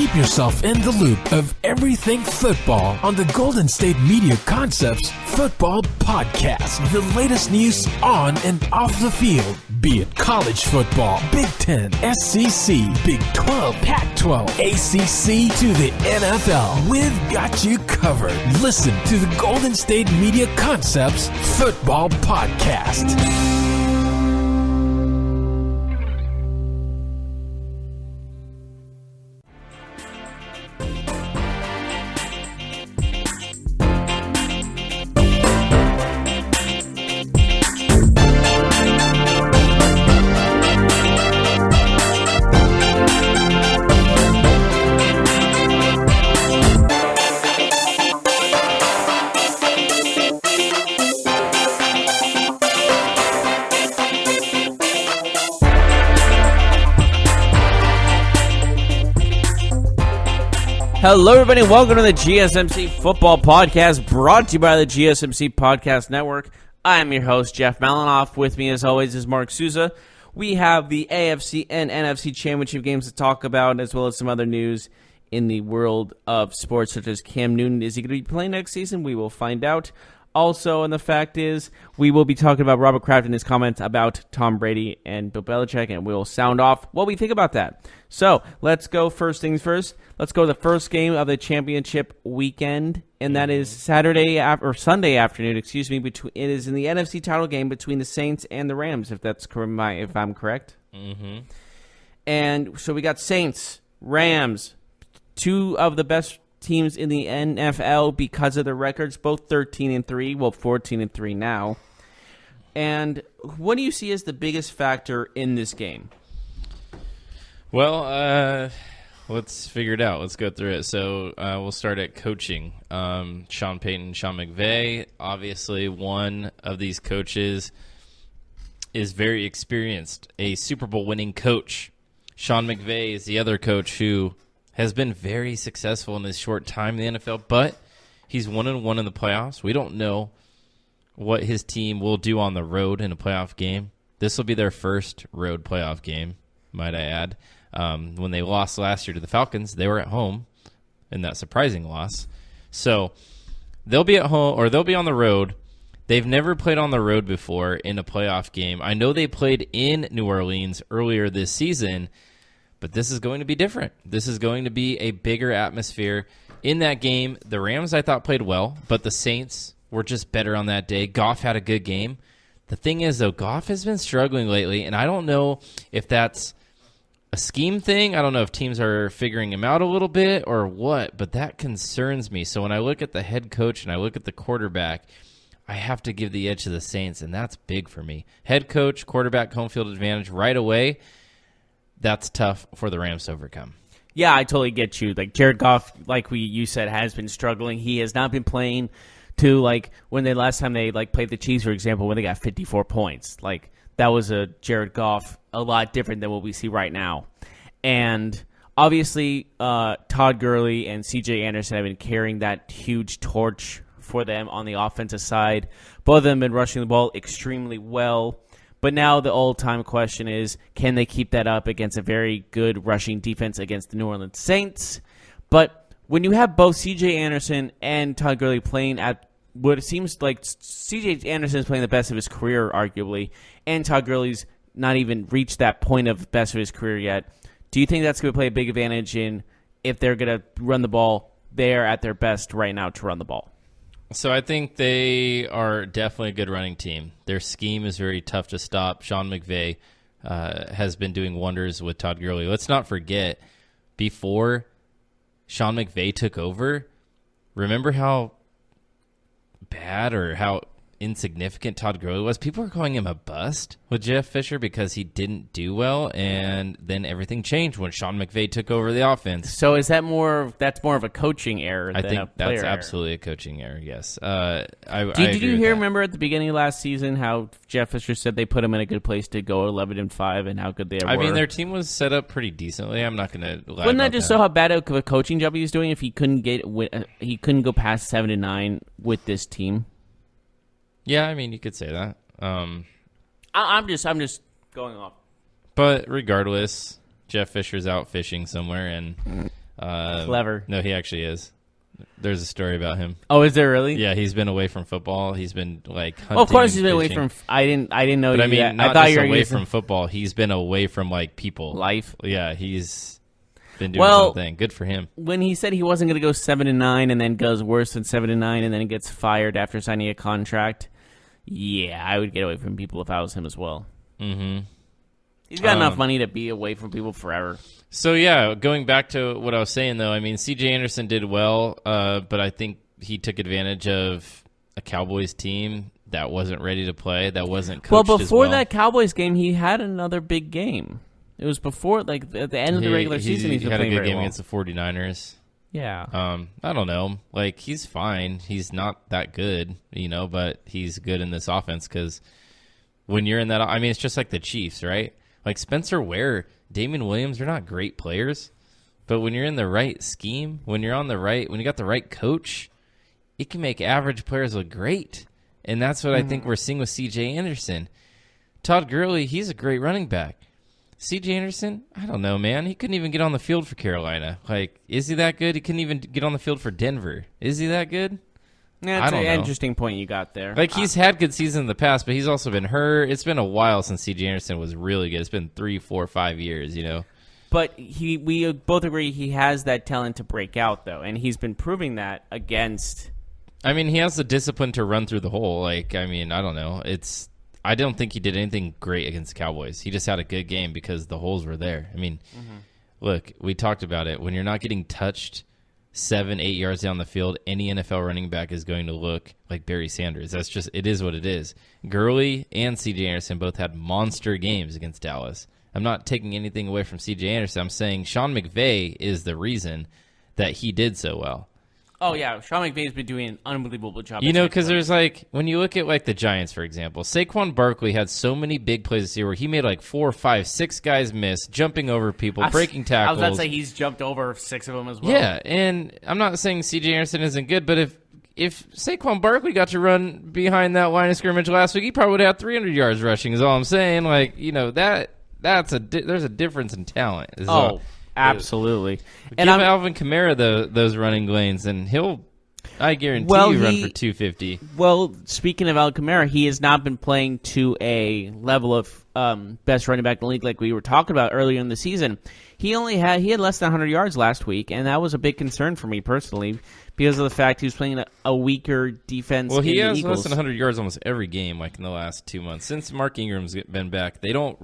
Keep yourself in the loop of everything football on the Golden State Media Concepts Football Podcast. The latest news on and off the field, be it college football, Big Ten, SEC, Big 12, Pac-12, ACC to the NFL. We've got you covered. Listen to the Golden State Media Concepts Football Podcast. Hello, everybody, and welcome to the GSMC Football Podcast, brought to you by the GSMC Podcast Network. I am your host, Jeff Malinoff. With me, as always, is Mark Souza. We have the AFC and NFC Championship games to talk about, as well as some other news in the world of sports, such as Cam Newton. Is he going to be playing next season? We will find out. Also, and the fact is, we will be talking about Robert Kraft and his comments about Tom Brady and Bill Belichick, and we'll sound off what we think about that. So, let's go first things first. Let's go to the first game of the championship weekend, and that is Sunday afternoon. It is in the NFC title game between the Saints and the Rams, if I'm correct. Mm-hmm. And so we got Saints, Rams, two of the best teams in the NFL because of their records, both 13-3, well, 14-3 now. And what do you see as the biggest factor in this game? Well, let's figure it out. Let's go through it. So we'll start at coaching. Sean Payton, Sean McVay. Obviously, one of these coaches is very experienced, a Super Bowl winning coach. Sean McVay is the other coach who has been very successful in his short time in the NFL, but he's 1-1 in the playoffs. We don't know what his team will do on the road in a playoff game. This will be their first road playoff game, might I add. When they lost last year to the Falcons, they were at home in that surprising loss. So they'll be at home, or they'll be on the road. They've never played on the road before in a playoff game. I know they played in New Orleans earlier this season, but this is going to be different. This is going to be a bigger atmosphere. In that game, the Rams, I thought, played well, but the Saints were just better on that day. Goff had a good game. The thing is, though, Goff has been struggling lately, and I don't know if that's a scheme thing. I don't know if teams are figuring him out a little bit or what, but that concerns me. So when I look at the head coach and I look at the quarterback, I have to give the edge to the Saints, and that's big for me. Head coach, quarterback, home field advantage right away. That's tough for the Rams to overcome. Yeah, I totally get you. Like Jared Goff, like you said, has been struggling. He has not been playing to like when they last time they like played the Chiefs, for example, when they got 54 points. Like that was a Jared Goff a lot different than what we see right now. And obviously, Todd Gurley and C.J. Anderson have been carrying that huge torch for them on the offensive side. Both of them have been rushing the ball extremely well. But now the old-time question is, can they keep that up against a very good rushing defense against the New Orleans Saints? But when you have both C.J. Anderson and Todd Gurley playing at what it seems like C.J. Anderson is playing the best of his career, arguably, and Todd Gurley's not even reached that point of best of his career yet, do you think that's going to play a big advantage in if they're going to run the ball? They're at their best right now to run the ball. So I think they are definitely a good running team. Their scheme is very tough to stop. Sean McVay has been doing wonders with Todd Gurley. Let's not forget, before Sean McVay took over, remember how bad or how insignificant Todd Gurley was? People were calling him a bust with Jeff Fisher because he didn't do well, and then everything changed when Sean McVay took over the offense. So is that that's more of a coaching error than a player error? I think that's absolutely a coaching error, yes. Did you remember at the beginning of last season how Jeff Fisher said they put him in a good place to go 11-5 and how good they were? I mean, their team was set up pretty decently. I'm not going to lie. Wouldn't that just show how bad of a coaching job he was doing if he couldn't go past 7-9 with this team? Yeah, I mean, you could say that. I'm just going off. But regardless, Jeff Fisher's out fishing somewhere, and Clever. No, he actually is. There's a story about him. Oh, is there really? Yeah, he's been away from football. He's been like hunting. Well, of course he's been away fishing. from. I didn't know. But I you mean, that. not I thought just you were away using from football. He's been away from like people. life. Yeah, he's been doing his own thing. Good for him. When he said he wasn't going to go 7-9 and then goes worse than 7-9 and then gets fired after signing a contract, yeah, I would get away from people if I was him as well. Mm-hmm. He's got enough money to be away from people forever. So, yeah, going back to what I was saying, though, I mean, C.J. Anderson did well, but I think he took advantage of a Cowboys team that wasn't ready to play, that wasn't coached Well, before as well. that Cowboys game, he had another big game. It was before, like, at the end of the regular season, he's been had a playing good very game well. against the 49ers. Yeah. I don't know. Like, he's fine. He's not that good, but he's good in this offense because when you're in that, I mean, it's just like the Chiefs, right? Like Spencer Ware, Damian Williams, they're not great players, but when you're in the right scheme, when you got the right coach, it can make average players look great. And that's what I think we're seeing with C.J. Anderson. Todd Gurley, he's a great running back. C.J. Anderson, I don't know, man. He couldn't even get on the field for Carolina. Like, is he that good? He couldn't even get on the field for Denver. Is he that good? Yeah, it's an interesting point you got there. Like, he's had good seasons in the past, but he's also been hurt. It's been a while since C.J. Anderson was really good. It's been 3, 4, 5 years, But we both agree he has that talent to break out, though, and he's been proving that against. I mean, he has the discipline to run through the hole. Like, I mean, I don't know. I don't think he did anything great against the Cowboys. He just had a good game because the holes were there. I mean, look, we talked about it. When you're not getting touched 7, 8 yards down the field, any NFL running back is going to look like Barry Sanders. It is what it is. Gurley and C.J. Anderson both had monster games against Dallas. I'm not taking anything away from C.J. Anderson. I'm saying Sean McVay is the reason that he did so well. Oh, yeah. Sean McVay's been doing an unbelievable job. Because there's like, when you look at like the Giants, for example, Saquon Barkley had so many big plays this year where he made like 4, 5, 6 guys miss, jumping over people, breaking tackles. I was about to say he's jumped over 6 of them as well. Yeah, and I'm not saying C.J. Anderson isn't good, but if Saquon Barkley got to run behind that line of scrimmage last week, he probably would have had 300 yards rushing is all I'm saying. Like, there's a difference in talent. Absolutely. Give Alvin Kamara those running lanes, and I guarantee run for 250. Well, speaking of Alvin Kamara, he has not been playing to a level of best running back in the league like we were talking about earlier in the season. He had less than 100 yards last week, and that was a big concern for me personally because of the fact he was playing a weaker defense. Well, he has Eagles. less than 100 yards almost every game, like in the last 2 months. Since Mark Ingram's been back, they don't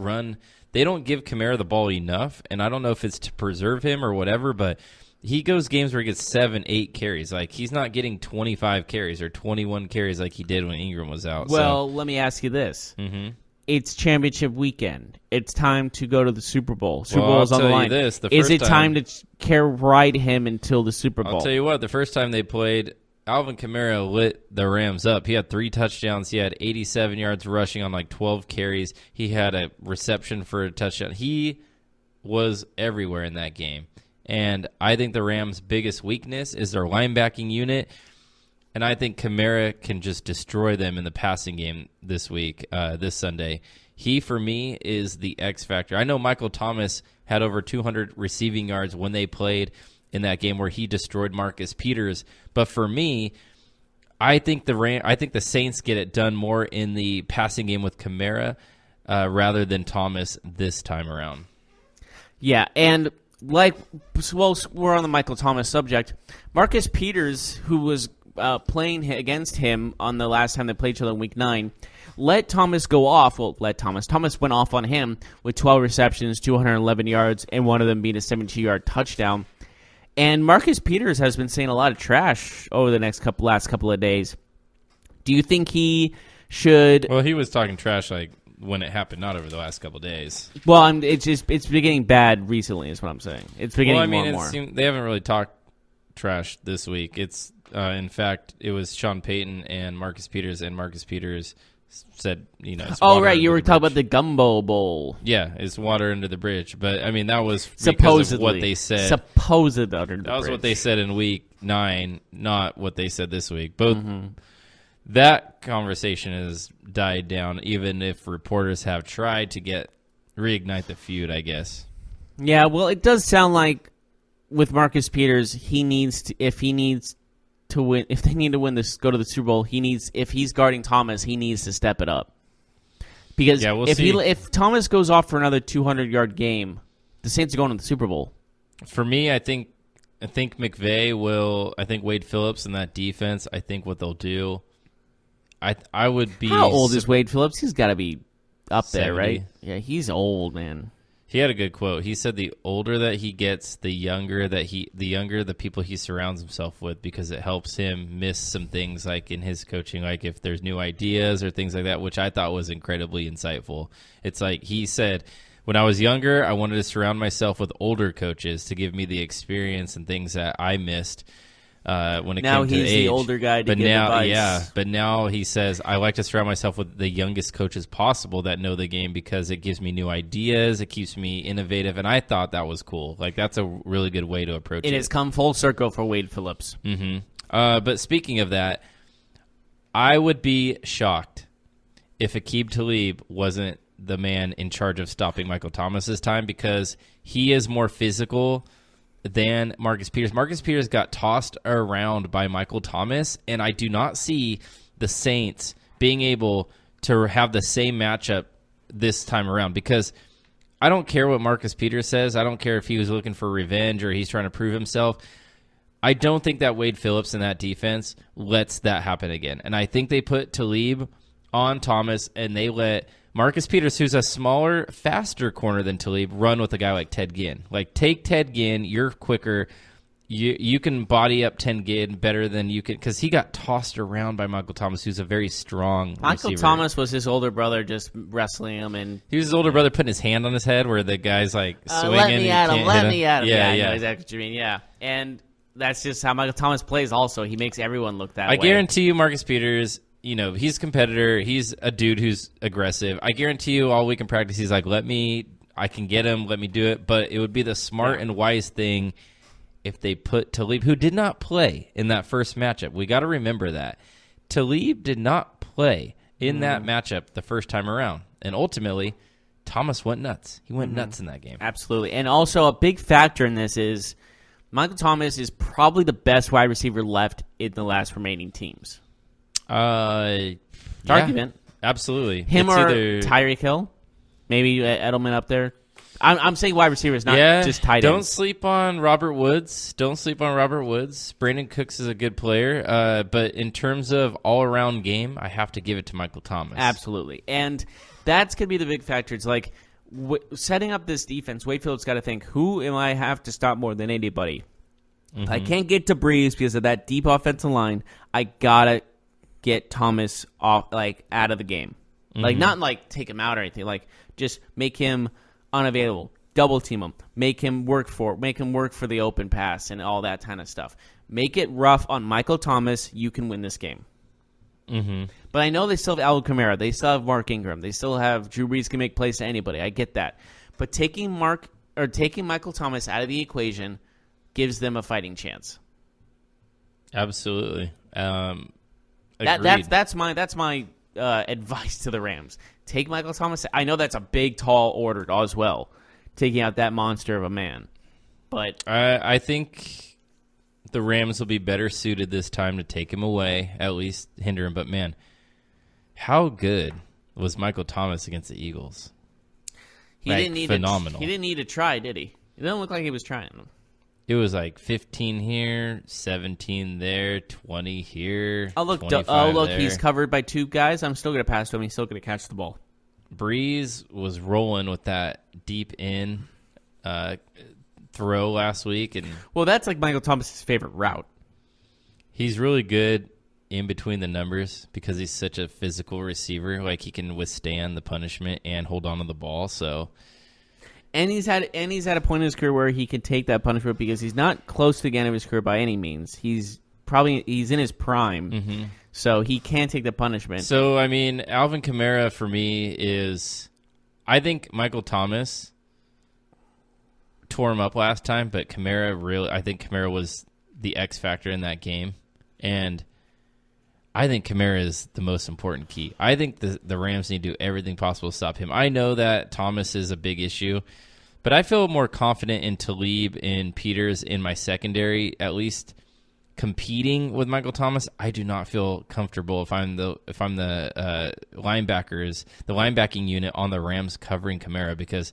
give Kamara the ball enough, and I don't know if it's to preserve him or whatever, but he goes games where he gets 7, 8 carries. Like, he's not getting 25 carries or 21 carries like he did when Ingram was out. Well, let me ask you this. Mm-hmm. It's championship weekend. It's time to go to the Super Bowl. Super Bowl's on the line. Is it time to ride him until the Super Bowl? I'll tell you what, the first time they played, Alvin Kamara lit the Rams up. He had 3 touchdowns. He had 87 yards rushing on like 12 carries. He had a reception for a touchdown. He was everywhere in that game. And I think the Rams' biggest weakness is their linebacking unit. And I think Kamara can just destroy them in the passing game this week, this Sunday. He, for me, is the X factor. I know Michael Thomas had over 200 receiving yards when they played in that game where he destroyed Marcus Peters. But for me, I think the Saints get it done more in the passing game with Kamara rather than Thomas this time around. Yeah, and we're on the Michael Thomas subject. Marcus Peters, who was playing against him on the last time they played each other in Week 9, let Thomas go off. Well, Thomas went off on him with 12 receptions, 211 yards, and one of them being a 72-yard touchdown. And Marcus Peters has been saying a lot of trash over the last couple of days. Do you think he should? Well, he was talking trash like when it happened, not over the last couple of days. Well, it's been getting bad recently, is what I'm saying. It's been getting more and more. They haven't really talked trash this week. It's in fact, it was Sean Payton and Marcus Peters, and Marcus Peters said, right, you were talking about the Gumbo Bowl. Yeah, it's water under the bridge. But, I mean, that was supposedly because of what they said. Supposed under the bridge. That was what they said in Week 9, not what they said this week. Both that conversation has died down, even if reporters have tried to reignite the feud, I guess. Yeah, well, it does sound like with Marcus Peters, he needs to, if they need to win this, go to the Super Bowl, if he's guarding Thomas, he needs to step it up. Because if Thomas goes off for another 200-yard game, the Saints are going to the Super Bowl. For me, I think McVay will. I think Wade Phillips and that defense. I think what they'll do. I would be. How old is Wade Phillips? He's got to be up there, 70. right? Yeah, he's old, man. He had a good quote. He said the older that he gets, the younger the people he surrounds himself with, because it helps him miss some things like in his coaching, like if there's new ideas or things like that, which I thought was incredibly insightful. It's like he said, when I was younger, I wanted to surround myself with older coaches to give me the experience and things that I missed when it came to age. Now he's the older guy to give advice. Yeah, but now he says, I like to surround myself with the youngest coaches possible that know the game because it gives me new ideas, it keeps me innovative, and I thought that was cool. Like, that's a really good way to approach it. It has come full circle for Wade Phillips. Mm-hmm. But speaking of that, I would be shocked if Aqib Talib wasn't the man in charge of stopping Michael Thomas this time, because he is more physical than Marcus Peters. Marcus Peters got tossed around by Michael Thomas, and I do not see the Saints being able to have the same matchup this time around, because I don't care what Marcus Peters says. I don't care if he was looking for revenge or he's trying to prove himself. I don't think that Wade Phillips in that defense lets that happen again. And I think they put Talib on Thomas, and they let Marcus Peters, who's a smaller, faster corner than Talib, run with a guy like Ted Ginn. Like, take Ted Ginn. You're quicker. You can body up Ted Ginn better than you can, because he got tossed around by Michael Thomas, who's a very strong Michael receiver. Thomas was his older brother just wrestling him. And he was his older brother putting his hand on his head where the guy's like swinging. Let me at him. Yeah, I know exactly what you mean. Yeah. And that's just how Michael Thomas plays also. He makes everyone look that way. I guarantee you Marcus Peters, he's a competitor. He's a dude who's aggressive. I guarantee you all week in practice, he's like, I can get him, let me do it. But it would be the smart and wise thing if they put Talib, who did not play in that first matchup. We got to remember that. Talib did not play in that matchup the first time around. And ultimately, Thomas went nuts. He went nuts in that game. Absolutely. And also a big factor in this is Michael Thomas is probably the best wide receiver left in the last remaining teams. Argument. Absolutely. Him it's or either Tyreek Hill. Maybe Edelman up there. I'm saying wide receivers, not just tight ends. Don't sleep on Robert Woods. Brandon Cooks is a good player. But in terms of all-around game, I have to give it to Michael Thomas. Absolutely. And that's going to be the big factor. It's like setting up this defense, Wade Phillips got to think, who am I have to stop more than anybody? If I can't get to Breeze because of that deep offensive line, I got to get Thomas off, out of the game. Not take him out or anything. Just make him unavailable, double team him, make him work for the open pass and all that kind of stuff. Make it rough on Michael Thomas. You can win this game. But I know they still have Alvin Kamara. They still have Mark Ingram. They still have Drew Brees can make plays to anybody. I get that. But taking Michael Thomas out of the equation gives them a fighting chance. Absolutely. That's my advice to the Rams. Take Michael Thomas. I know that's a big, tall order as well, taking out that monster of a man. But I think the Rams will be better suited this time to take him away, at least hinder him. But, man, how good was Michael Thomas against the Eagles? Phenomenal. He didn't need to try, did he? It doesn't look like he was trying. It was like 15 here, 17 there, 20 here. Look, there. He's covered by two guys. I'm still going to pass to him. He's still going to catch the ball. Breeze was rolling with that deep in throw last week. Well, that's like Michael Thomas' favorite route. He's really good in between the numbers because he's such a physical receiver. Like, he can withstand the punishment and hold on to the ball, so... And he's had a point in his career where he can take that punishment because he's not close to the end of his career by any means. He's in his prime, so he can take the punishment. So, I mean, Alvin Kamara for me is, I think Michael Thomas tore him up last time, but I think Kamara was the X factor in that game, and I think Kamara is the most important key. I think the Rams need to do everything possible to stop him. I know that Thomas is a big issue, But I feel more confident in Talib and Peters in my secondary, at least competing with Michael Thomas. I do not feel comfortable if I'm the linebacking unit on the Rams covering Kamara, because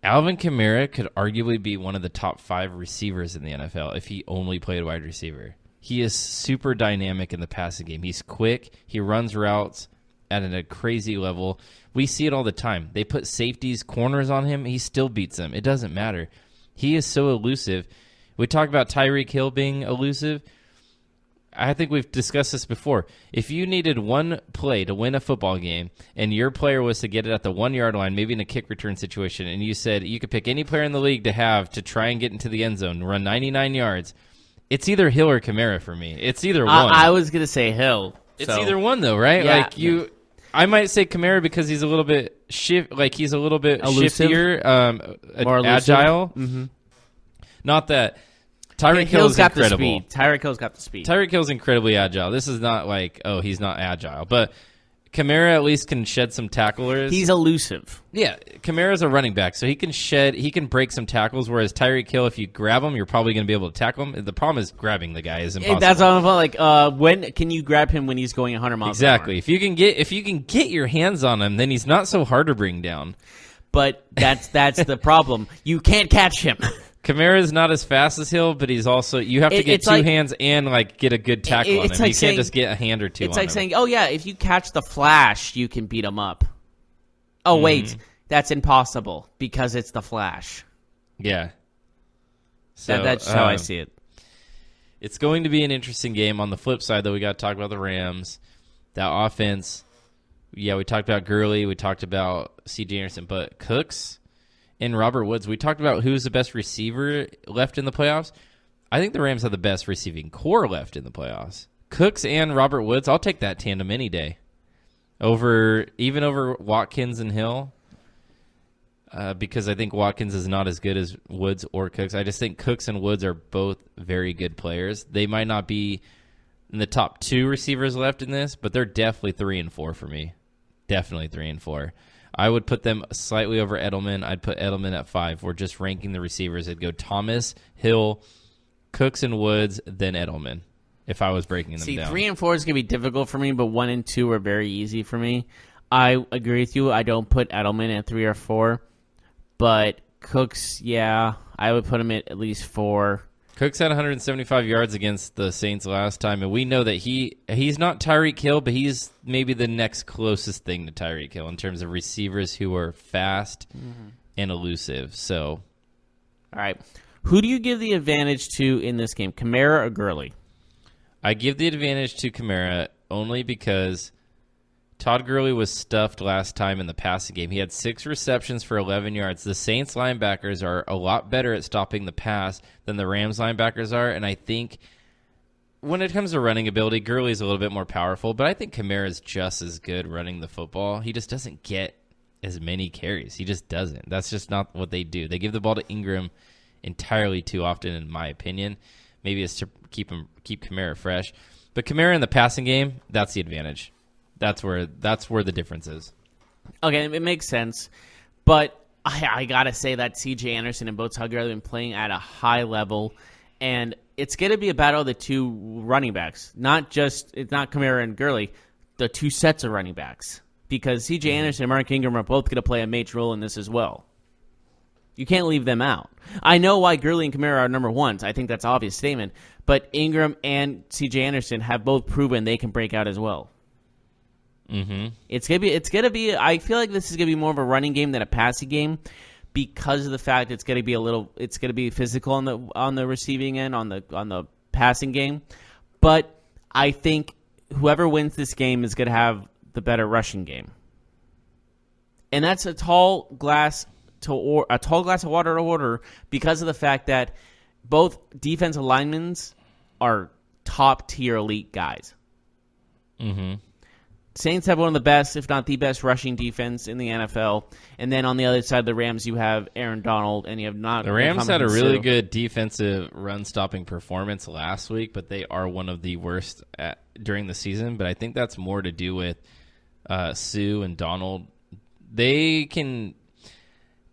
Alvin Kamara could arguably be one of the top 5 receivers in the NFL if he only played wide receiver. He is super dynamic in the passing game. He's quick. He runs routes at a crazy level. We see it all the time. They put safeties, corners on him. He still beats them. It doesn't matter. He is so elusive. We talk about Tyreek Hill being elusive. I think we've discussed this before. If you needed one play to win a football game and your player was to get it at the 1-yard line, maybe in a kick return situation, and you said you could pick any player in the league to have to try and get into the end zone, run 99 yards, it's either Hill or Kamara for me. It's either one. I was going to say Hill. It's either one, though, right? Yeah. I might say Kamara because he's a little bit he's a little bit Elusive? shiftier, More elusive? agile. Mm-hmm. Not that Tyreek Hill's Hill's got incredible. the speed. Tyreek Hill's got the speed. Tyreek Hill's incredibly agile. This is not like, oh, he's not agile, but Kamara at least can shed some tacklers. He's elusive. Yeah, Kamara's a running back, so he can break some tackles, whereas Tyreek Hill, if you grab him, you're probably going to be able to tackle him. The problem is grabbing the guy is impossible. That's what I'm like. When can you grab him when he's going 100 miles an hour? Exactly. If you can get your hands on him, then he's not so hard to bring down. But that's the problem. You can't catch him. Kamara is not as fast as Hill, but he's also, you have to get two hands and get a good tackle on him. You can't just get a hand or two on him. It's like saying, oh yeah, if you catch the Flash, you can beat him up. Oh wait, that's impossible because it's the Flash. Yeah. So that's how I see it. It's going to be an interesting game. On the flip side, though, we got to talk about the Rams. That offense, yeah, we talked about Gurley, we talked about C.J. Anderson, but Cooks and Robert Woods, we talked about who's the best receiver left in the playoffs. I think the Rams have the best receiving core left in the playoffs. Cooks and Robert Woods, I'll take that tandem any day. Even over Watkins and Hill, because I think Watkins is not as good as Woods or Cooks. I just think Cooks and Woods are both very good players. They might not be in the top 2 receivers left in this, but they're definitely 3 and 4 for me. Definitely 3 and 4. I would put them slightly over Edelman. I'd put Edelman at 5. We're just ranking the receivers. It'd go Thomas, Hill, Cooks, and Woods, then Edelman, if I was breaking them down. 3 and 4 is going to be difficult for me, but 1 and 2 are very easy for me. I agree with you. I don't put Edelman at 3 or 4, but Cooks, yeah, I would put him at least 4. Cooks had 175 yards against the Saints last time, and we know that he's not Tyreek Hill, but he's maybe the next closest thing to Tyreek Hill in terms of receivers who are fast and elusive. So, all right, who do you give the advantage to in this game, Kamara or Gurley? I give the advantage to Kamara only because Todd Gurley was stuffed last time in the passing game. He had 6 receptions for 11 yards. The Saints linebackers are a lot better at stopping the pass than the Rams linebackers are, and I think when it comes to running ability, Gurley's a little bit more powerful, but I think Kamara is just as good running the football. He just doesn't get as many carries. He just doesn't. That's just not what they do. They give the ball to Ingram entirely too often, in my opinion. Maybe it's to keep Kamara fresh. But Kamara in the passing game, that's the advantage. That's where the difference is. Okay, it makes sense. But I got to say that C.J. Anderson and Boats Hugger have been playing at a high level, and it's going to be a battle of the 2 running backs. It's not Kamara and Gurley, the 2 sets of running backs. Because C.J. Anderson and Mark Ingram are both going to play a major role in this as well. You can't leave them out. I know why Gurley and Kamara are number 1s. I think that's an obvious statement. But Ingram and C.J. Anderson have both proven they can break out as well. Mm-hmm. It's gonna be. I feel like this is gonna be more of a running game than a passing game, because of the fact it's gonna be physical on the receiving end, on the passing game. But I think whoever wins this game is gonna have the better rushing game, and that's a tall glass of water to order, because of the fact that both defensive linemen are top tier elite guys. Mm-hmm. Saints have one of the best, if not the best, rushing defense in the NFL. And then on the other side of the Rams, you have Aaron Donald, and you have not. The Rams had a really good defensive run-stopping performance last week, but they are one of the worst during the season. But I think that's more to do with Sue and Donald. They can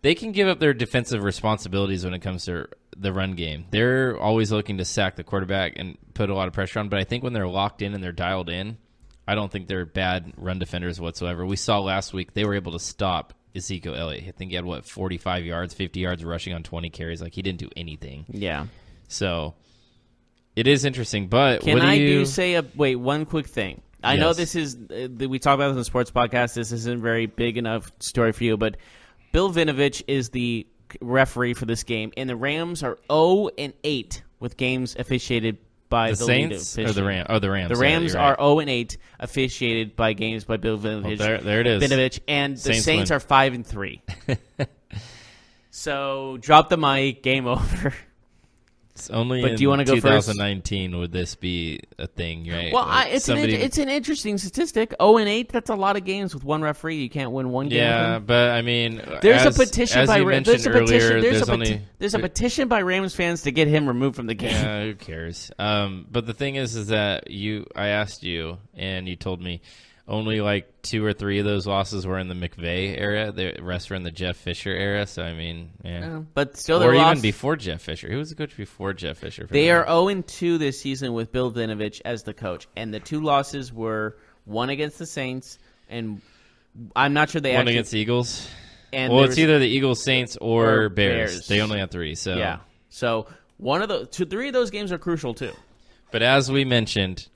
they can give up their defensive responsibilities when it comes to the run game. They're always looking to sack the quarterback and put a lot of pressure on, but I think when they're locked in and they're dialed in, I don't think they're bad run defenders whatsoever. We saw last week they were able to stop Ezekiel Elliott. I think he had, 45 yards, 50 yards rushing on 20 carries. Like, he didn't do anything. Yeah. So, it is interesting, but Can I do say one quick thing? I know Yes. this is, we talk about this in the sports podcast, this isn't a very big enough story for you, but Bill Vinovich is the referee for this game, and the Rams are 0-8 with games officiated by the lead Saints official. or the Rams? Oh, the Rams. The Rams are 0-8 officiated by games by Bill Vinovich. Well, there it is. Vinovich, and the Saints win. are 5-3. So drop the mic, game over. It's only But in do you wanna go first? 2019 would this be a thing, right? Well, Like it's an interesting statistic. 0-8. That's a lot of games with one referee. You can't win one game. Yeah, with but I mean, there's as, a petition as by you mentioned earlier, there's a petition by Rams fans to get him removed from the game. Yeah, who cares? But the thing is that I asked you, and you told me only like 2 or 3 of those losses were in the McVay era. The rest were in the Jeff Fisher era. So I mean, yeah. But still, or even lost. before Jeff Fisher. Who was the coach before Jeff Fisher? They are 0-2 this season with Bill Vinovich as the coach, and the 2 losses were one against the Saints, and I'm not sure they one actually against the Eagles. And Well, it's either the Eagles, Saints, or Bears. They only have 3. So yeah, so one of the 3 of those games are crucial too. But as we mentioned,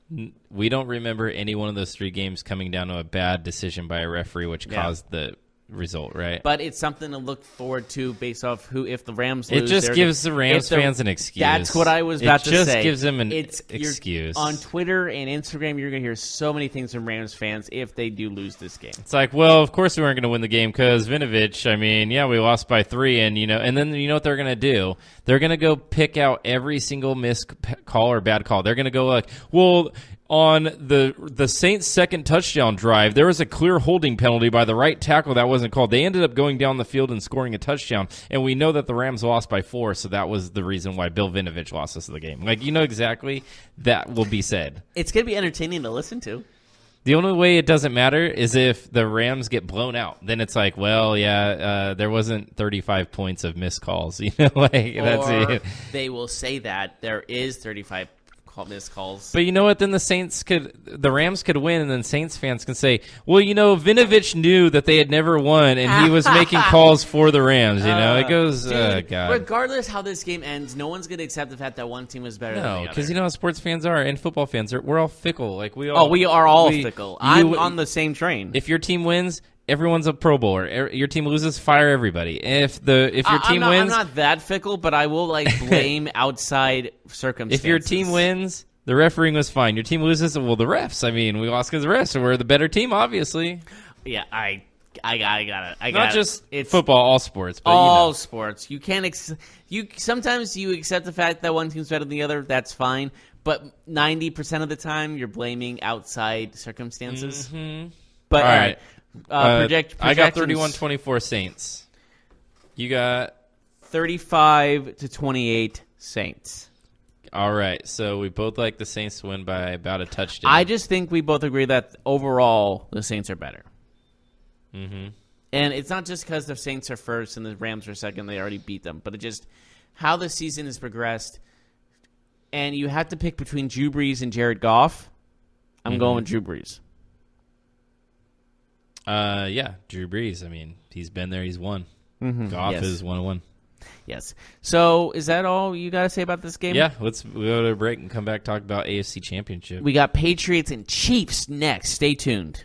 we don't remember any one of those 3 games coming down to a bad decision by a referee, which caused the result, right? But it's something to look forward to based off if the Rams lose. It just gives the Rams fans an excuse. That's what I was about to say. It just gives them an excuse. On Twitter and Instagram, you're going to hear so many things from Rams fans if they do lose this game. It's like, well, of course we weren't going to win the game because Vinovich, I mean, yeah, we lost by 3, and then you know what they're going to do? They're going to go pick out every single missed call or bad call. They're going to go like, well, on the Saints' second touchdown drive, there was a clear holding penalty by the right tackle that wasn't called. They ended up going down the field and scoring a touchdown, and we know that the Rams lost by 4, so that was the reason why Bill Vinovich lost us the game. Like, exactly that will be said. It's going to be entertaining to listen to. The only way it doesn't matter is if the Rams get blown out. Then it's like, well, yeah, there wasn't 35 points of missed calls. That's it. They will say that there is 35 missed calls. But you know what? Then the Rams could win, and then Saints fans can say, well, Vinovich knew that they had never won, and he was making calls for the Rams. It goes, God. Regardless how this game ends, no one's going to accept the fact that one team is better than the other. No, because how sports fans are and football fans are. We're all fickle. Like we are all fickle. I'm on the same train. If your team wins, everyone's a Pro Bowler. Your team loses, fire everybody. If your team wins, I'm not that fickle, but I will blame outside circumstances. If your team wins, the refereeing was fine. Your team loses, well, the refs. I mean, we lost because of the refs, so we're the better team, obviously. Yeah, I got it. Not just football, all sports, but all sports. You can't. Sometimes you accept the fact that one team's better than the other. That's fine, but 90% of the time, you're blaming outside circumstances. Mm-hmm. But all right. I got 31-24 Saints. You got 35-28 Saints. All right, so we both like the Saints to win by about a touchdown. I just think we both agree that overall the Saints are better. Mm-hmm. And it's not just because the Saints are first and the Rams are second; they already beat them. But it just how the season has progressed, and you have to pick between Drew Brees and Jared Goff. I'm going with Drew Brees. Yeah, Drew Brees. I mean, he's been there. He's won. Mm-hmm. Goff is 1-1. Yes. So is that all you got to say about this game? Yeah, we'll go to a break and come back talk about AFC Championship. We got Patriots and Chiefs next. Stay tuned.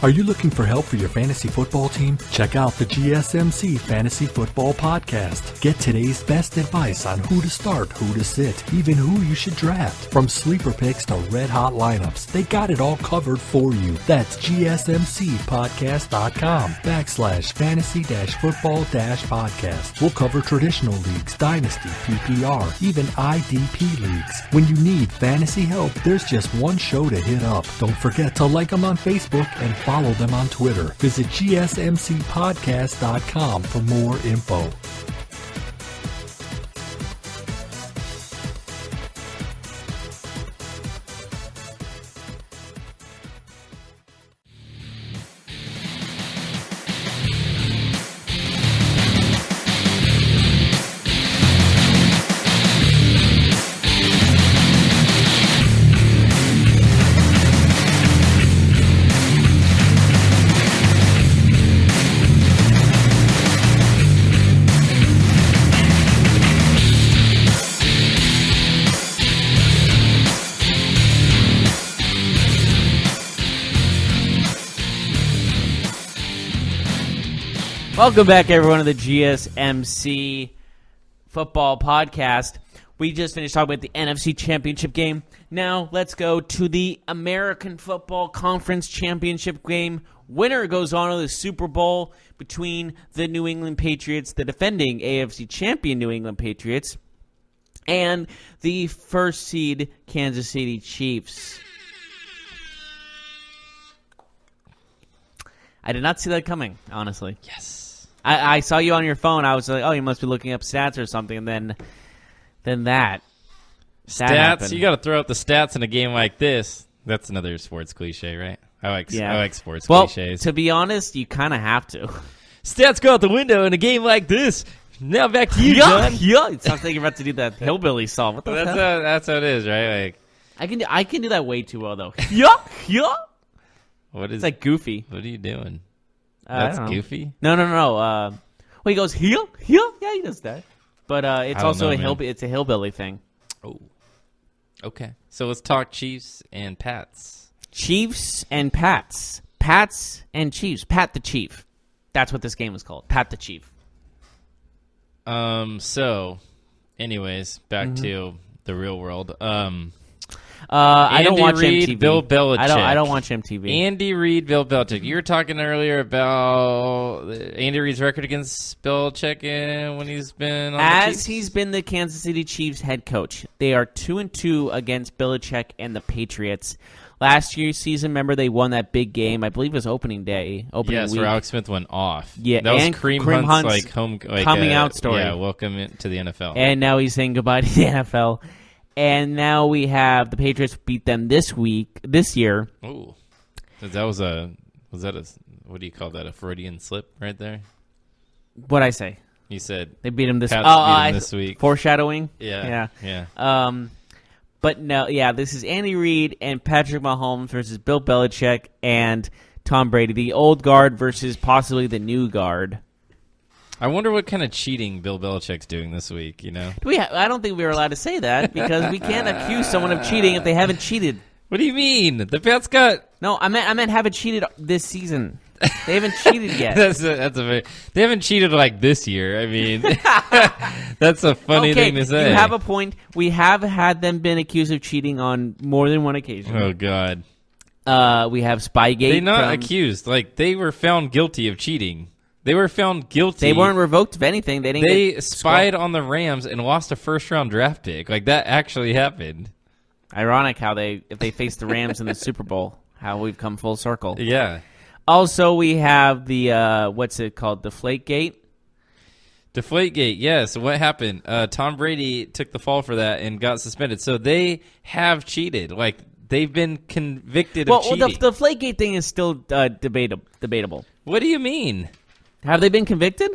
Are you looking for help for your fantasy football team? Check out the GSMC Fantasy Football Podcast. Get today's best advice on who to start, who to sit, even who you should draft. From sleeper picks to red-hot lineups, they got it all covered for you. That's gsmcpodcast.com/fantasy-football-podcast. We'll cover traditional leagues, dynasty, PPR, even IDP leagues. When you need fantasy help, there's just one show to hit up. Don't forget to like them on Facebook and follow them on Twitter. Visit gsmcpodcast.com for more info. Welcome back, everyone, to the GSMC Football Podcast. We just finished talking about the NFC Championship game. Now, let's go to the American Football Conference Championship game. Winner goes on to the Super Bowl between the New England Patriots, the defending AFC champion New England Patriots, and the first seed Kansas City Chiefs. I did not see that coming, honestly. Yes. I saw you on your phone. I was like, oh, you must be looking up stats or something. And then that Stats. You got to throw out the stats in a game like this. That's another sports cliche, right? I like sports cliches. To be honest, you kind of have to. Stats go out the window in a game like this. Now back to you, John. Yeah. It sounds like you're about to do that hillbilly song. What the hell? That's how it is, right? Like I can do that way too well though. Yeah. It's like Goofy. What are you doing? That's Goofy? No. Well, he goes heel. Yeah, he does that. But it's also it's a hillbilly thing. Oh. Okay. So let's talk Chiefs and Pats. Chiefs and Pats. Pats and Chiefs. Pat the Chief. That's what this game was called. Pat the Chief. So, anyways, back to the real world. I don't watch Reid, MTV. Bill Belichick. I don't watch MTV. Andy Reid, Bill Belichick. You were talking earlier about Andy Reid's record against Belichick when he's been on the Chiefs. He's been the Kansas City Chiefs head coach. They are 2-2 against Belichick and the Patriots. Last year's season, remember they won that big game. I believe it was opening week. Where Alex Smith went off. Yeah, that was and Kareem Hunt's coming out story. Yeah, welcome to the NFL. And now he's saying goodbye to the NFL. And now we have the Patriots beat them this year. Ooh, what do you call that? A Freudian slip right there? What'd I say? You said they beat him this. This week. Foreshadowing. Yeah. But no, this is Andy Reid and Patrick Mahomes versus Bill Belichick and Tom Brady, the old guard versus possibly the new guard. I wonder what kind of cheating Bill Belichick's doing this week, you know? I don't think we were allowed to say that because we can't accuse someone of cheating if they haven't cheated. What do you mean? The Pats got... No, I meant haven't cheated this season. They haven't cheated yet. They haven't cheated like this year. I mean, that's a funny thing to say. You have a point. We have had them been accused of cheating on more than one occasion. Oh, God. We have Spygate. They're not accused. Like, they were found guilty of cheating. They were found guilty. They weren't revoked of anything. They spied on the Rams and lost a first-round draft pick. Like, that actually happened. Ironic how if they face the Rams in the Super Bowl, how we've come full circle. Yeah. Also, we have the, what's it called, Deflategate? Deflategate, yes. So what happened? Tom Brady took the fall for that and got suspended. So they have cheated. Like, they've been convicted of cheating. Well, the Deflategate thing is still debatable. What do you mean? Have they been convicted?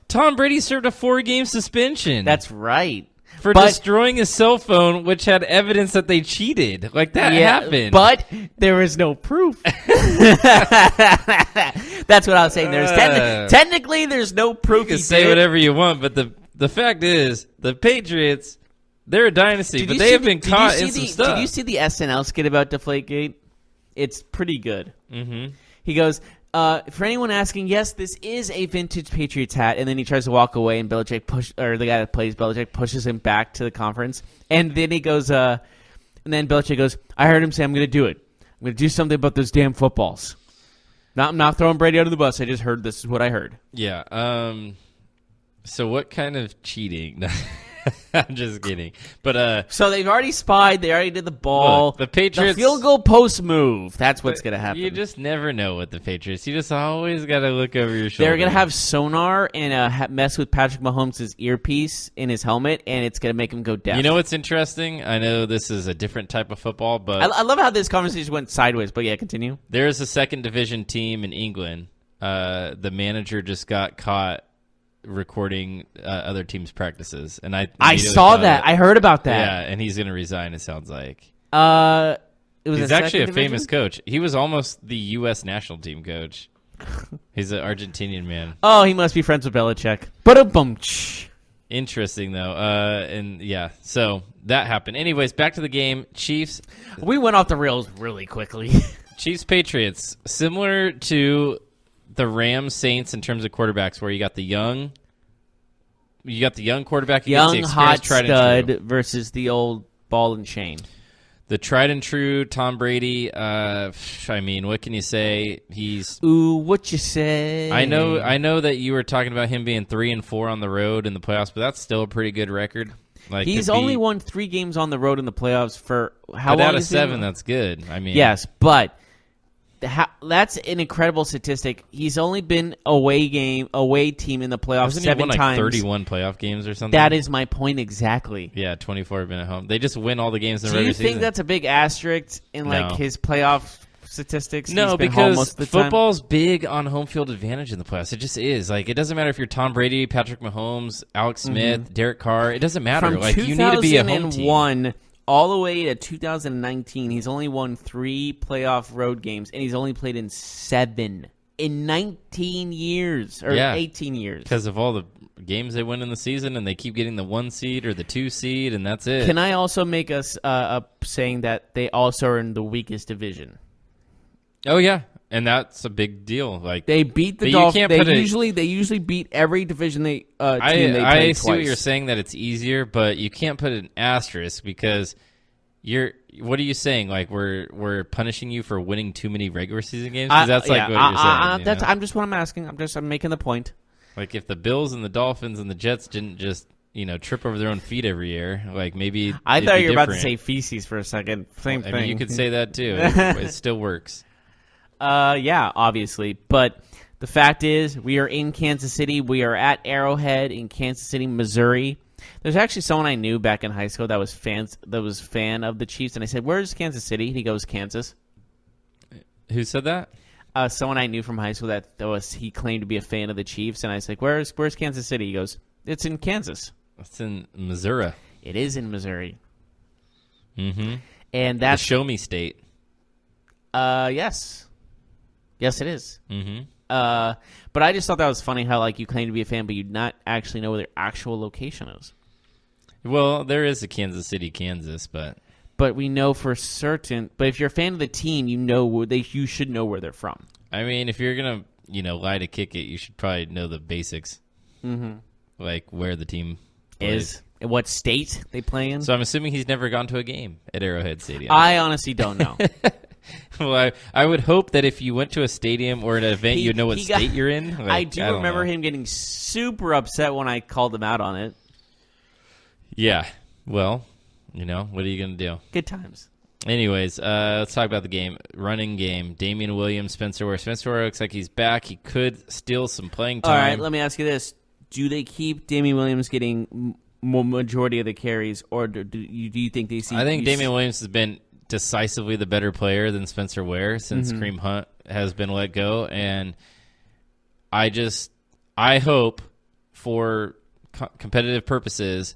Tom Brady served a 4-game suspension. That's right. For destroying his cell phone, which had evidence that they cheated. Like, that happened. But there is no proof. That's what I was saying. Technically, there's no proof. You can say whatever you want, but the fact is, the Patriots, they're a dynasty, but they have been caught in some stuff. Did you see the SNL skit about Deflategate? It's pretty good. Mm-hmm. He goes... for anyone asking, yes, this is a vintage Patriots hat, and then he tries to walk away, and the guy that plays Belichick pushes him back to the conference, and then he goes, and then Belichick goes, I heard him say, I'm going to do it. I'm going to do something about those damn footballs. I'm not throwing Brady under the bus. I just heard this is what I heard. Yeah. So what kind of cheating? I'm just kidding. But so they've already spied. They already did the ball. Look, the Patriots, the field goal post move. That's what's going to happen. You just never know with the Patriots. You just always got to look over your shoulder. They're going to have sonar and mess with Patrick Mahomes' earpiece in his helmet, and it's going to make him go deaf. You know what's interesting? I know this is a different type of football, but I love how this conversation went sideways. But yeah, continue. There is a second division team in England. The manager just got caught recording other teams' practices, and I saw that. I heard about that. Yeah, and he's going to resign. It sounds like. He's actually a famous coach. He was almost the U.S. national team coach. He's an Argentinian man. Oh, he must be friends with Belichick. Ba-da-bum. Interesting though, and yeah, so that happened. Anyways, back to the game. Chiefs. We went off the rails really quickly. Chiefs Patriots, similar to the Rams Saints in terms of quarterbacks, where you got the young quarterback, young hot stud versus the old ball and chain. The tried and true Tom Brady. I mean, what can you say? What you say? I know that you were talking about him being 3-4 on the road in the playoffs, but that's still a pretty good record. Like, he's only won 3 games on the road in the playoffs for how long? But out of 7, that's good. I mean, yes, but that's an incredible statistic. He's only been away team in the playoffs 7 won, like, times. 31 playoff games or something. That is my point exactly. Yeah, 24 have been at home. They just win all the games in the regular season. Do you think that's a big asterisk in his playoff statistics? No, He's been because home most of the football's big on home field advantage in the playoffs. It just is. Like, it doesn't matter if you're Tom Brady, Patrick Mahomes, Alex Smith, Derek Carr. It doesn't matter. From like, you need to be a home team. 2001 all the way to 2019, he's only won 3 playoff road games, and he's only played in 7 in 19 years or 18 years. Because of all the games they win in the season, and they keep getting the 1 seed or the 2 seed, and that's it. Can I also make us saying that they also are in the weakest division? Oh yeah, and that's a big deal. Like, they beat the Dolphins. They usually beat every division team they play I twice. see what you're saying, that it's easier, but you can't put an asterisk because what are you saying? Like, we're punishing you for winning too many regular season games? Because that's what you're saying. I'm just what I'm asking. I'm making the point. Like, if the Bills and the Dolphins and the Jets didn't just trip over their own feet every year, like, maybe I thought you were about to say feces for a second. Same thing. I mean, you could say that too. It still works. Yeah, obviously. But the fact is, we are in Kansas City. We are at Arrowhead in Kansas City, Missouri. There's actually someone I knew back in high school that was fan of the Chiefs, and I said, "Where's Kansas City?" And he goes, "Kansas." Who said that? Someone I knew from high school he claimed to be a fan of the Chiefs, and I was like, "Where's Kansas City?" He goes, "It's in Kansas." It's in Missouri. It is in Missouri. Mm-hmm. And that's the show me state. Yes, it is. Mm-hmm. But I just thought that was funny how, like, you claim to be a fan, but you not actually know where their actual location is. Well, there is a Kansas City, Kansas, but we know for certain. But if you're a fan of the team, you should know where they're from. I mean, if you're gonna lie to kick it, you should probably know the basics, like where the team plays. And what state they play in. So I'm assuming he's never gone to a game at Arrowhead Stadium. I honestly don't know. Well, I would hope that if you went to a stadium or an event, you'd know what state you're in. Like, I do remember him getting super upset when I called him out on it. Yeah. Well, what are you going to do? Good times. Anyways, let's talk about the game. Running game. Damian Williams, Spencer Ware. Spencer Ware looks like he's back. He could steal some playing time. All right, let me ask you this. Do they keep Damian Williams getting majority of the carries, or do you think they see... I think Damian Williams has been decisively the better player than Spencer Ware since Kareem Hunt has been let go, and I hope for competitive purposes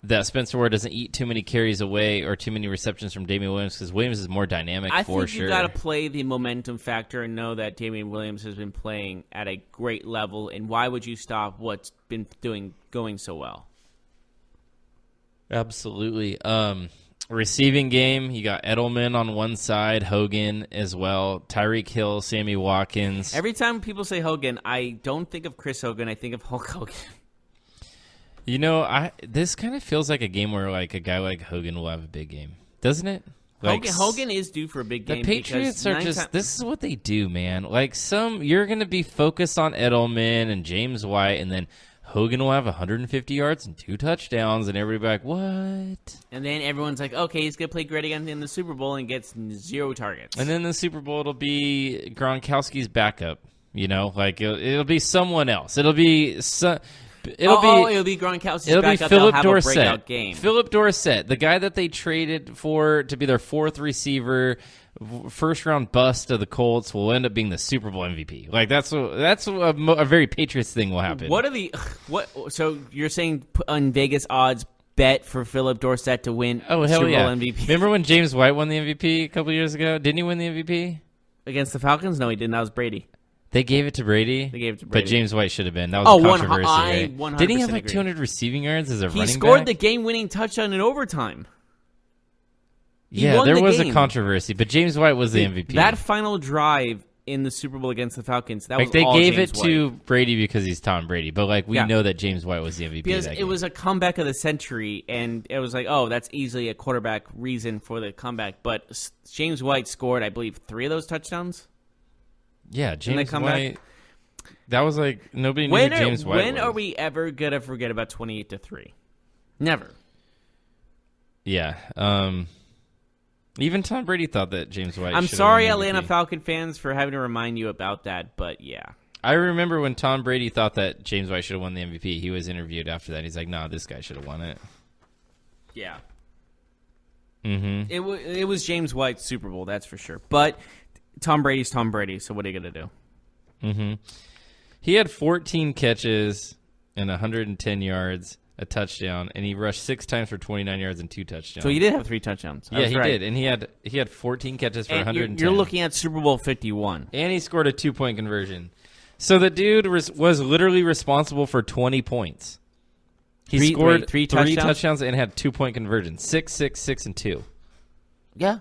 that Spencer Ware doesn't eat too many carries away or too many receptions from Damian Williams, because Williams is more dynamic for sure. I think you got to play the momentum factor and know that Damian Williams has been playing at a great level, and why would you stop what's been going so well? Absolutely. Receiving game, you got Edelman on one side, Hogan as well, Tyreek Hill, Sammy Watkins. Every time people say Hogan, I don't think of Chris Hogan, I think of Hulk Hogan. This kind of feels like a game where, like, a guy like Hogan will have a big game, doesn't it? Like, Hogan is due for a big game. The Patriots are this is what they do, man. Like, you're going to be focused on Edelman and James White, and then Hogan will have 150 yards and 2 touchdowns, and everybody be like, what? And then everyone's like, okay, he's going to play great again in the Super Bowl and gets 0 targets. And then the Super Bowl, it'll be Gronkowski's backup. Like, it'll be someone else. It'll be... It'll be Gronkowski's backup. It'll be Philip Dorsett. A breakout game. Philip Dorsett, the guy that they traded for to be their 4th receiver, first-round bust of the Colts, will end up being the Super Bowl MVP. Like, that's a very Patriots thing will happen. So you're saying on Vegas odds, bet for Philip Dorsett to win Super Bowl MVP? Remember when James White won the MVP a couple years ago? Didn't he win the MVP? Against the Falcons? No, he didn't. That was Brady. They gave it to Brady? They gave it to Brady. But James White should have been. That was a controversy, right? 100% Didn't he have like agree. 200 receiving yards as a running back? He scored the game-winning touchdown in overtime. There was a controversy, but James White was the MVP. That final drive in the Super Bowl against the Falcons, that Like was they all gave James it White. to Brady because he's Tom Brady, but like we know that James White was the MVP because of that it game. was a comeback of the century, and it was like, oh, that's easily a quarterback reason for the comeback. But James White scored, I believe, 3 of those touchdowns. Yeah, James come White. back? That was like nobody knew who James White was. When are we ever gonna forget about 28-3? Never. Yeah. Even Tom Brady thought that James White. I'm should have sorry, won the Atlanta MVP. Falcon fans, for having to remind you about that, but yeah. I remember when Tom Brady thought that James White should have won the MVP. He was interviewed after that. He's like, "No, this guy should have won it." Yeah. Mm-hmm. It was James White's Super Bowl, that's for sure. But Tom Brady's Tom Brady, so what are you going to do? Mm-hmm. He had 14 catches and 110 yards, a touchdown, and he rushed 6 times for 29 yards and 2 touchdowns. So he did have 3 touchdowns. Yeah, he did, and he had 14 catches for And 110. you're looking at Super Bowl 51. And he scored a 2-point conversion. So the dude was literally responsible for 20 points. He scored three three touchdowns? touchdowns and had 2-point conversion. 6, 6, 6, and 2. Yeah.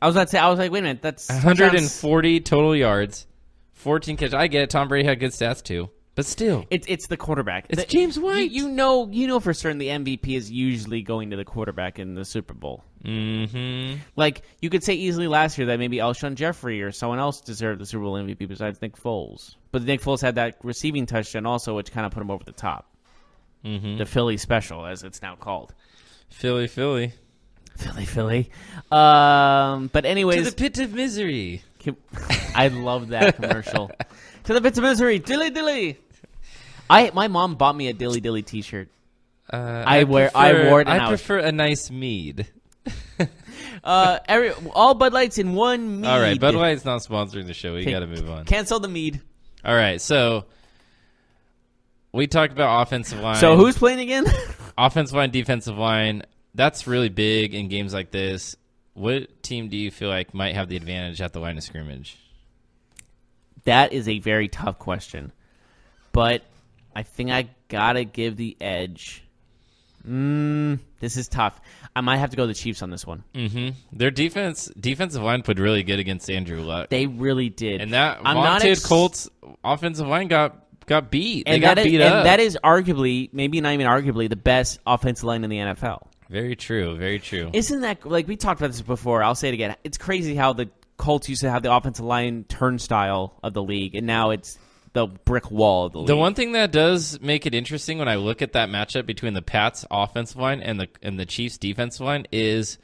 I was like, wait a minute, that's 140 total yards, 14 catches. I get it. Tom Brady had good stats too, but still, It's the quarterback. It's James White. You know for certain the MVP is usually going to the quarterback in the Super Bowl. mm-hmm. Like, you could say easily last year that maybe Alshon Jeffrey or someone else deserved the Super Bowl MVP besides Nick Foles. But Nick Foles had that receiving touchdown also, which kind of put him over the top. Mm-hmm. The Philly special, as it's now called. Philly. Philly. But anyways. To the pit of misery. I love that commercial. To the pits of misery. Dilly dilly. My mom bought me a dilly dilly t-shirt. I wore it and I prefer a nice mead. All Bud Lights in one mead. All right, Bud Light's not sponsoring the show. We got to move on. Cancel the mead. All right, so we talked about offensive line. So who's playing again? Offensive line, defensive line. That's really big in games like this. What team do you feel like might have the advantage at the line of scrimmage? That is a very tough question. But I think I got to give the edge. This is tough. I might have to go the Chiefs on this one. Mm-hmm. Their defensive line played really good against Andrew Luck. They really did. And that vaunted Colts offensive line got beat. They got beat up. And that is arguably, maybe not even arguably, the best offensive line in the NFL. Very true. Very true. Isn't that, like, we talked about this before. I'll say it again. It's crazy how the Colts used to have the offensive line turnstile of the league, and now it's the brick wall of the league. The one thing that does make it interesting when I look at that matchup between the Pats offensive line and the Chiefs defensive line is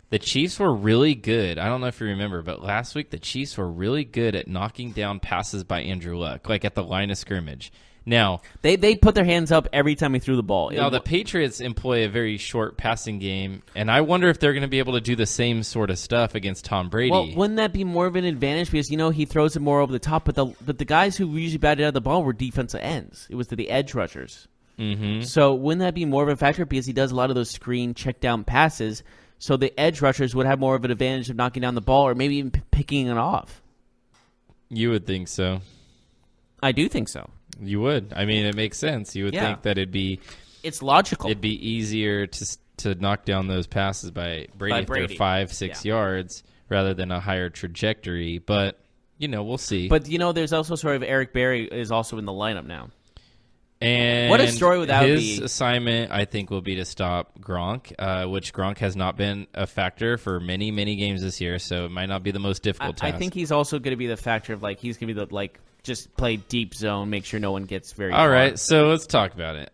the Chiefs were really good. I don't know if you remember, but last week the Chiefs were really good at knocking down passes by Andrew Luck, like at the line of scrimmage. Now they put their hands up every time he threw the ball. Now the Patriots employ a very short passing game, and I wonder if they're going to be able to do the same sort of stuff against Tom Brady. Well, wouldn't that be more of an advantage because he throws it more over the top? But the guys who usually batted out the ball were defensive ends. It was the edge rushers. Mm-hmm. So wouldn't that be more of a factor because he does a lot of those screen check down passes? So the edge rushers would have more of an advantage of knocking down the ball or maybe even picking it off. You would think so. I do think so. You would. I mean, it makes sense. You would think that it's logical. It'd be easier to knock down those passes by Brady if they're 5-6 yards rather than a higher trajectory. But we'll see. But there's also a story of Eric Berry is also in the lineup now. And what a story would that be? His assignment, I think, will be to stop Gronk, which Gronk has not been a factor for many, many games this year. So it might not be the most difficult task. I think he's also going to be the factor of he's going to be the just play deep zone, make sure no one gets very All far. right, so let's talk about it.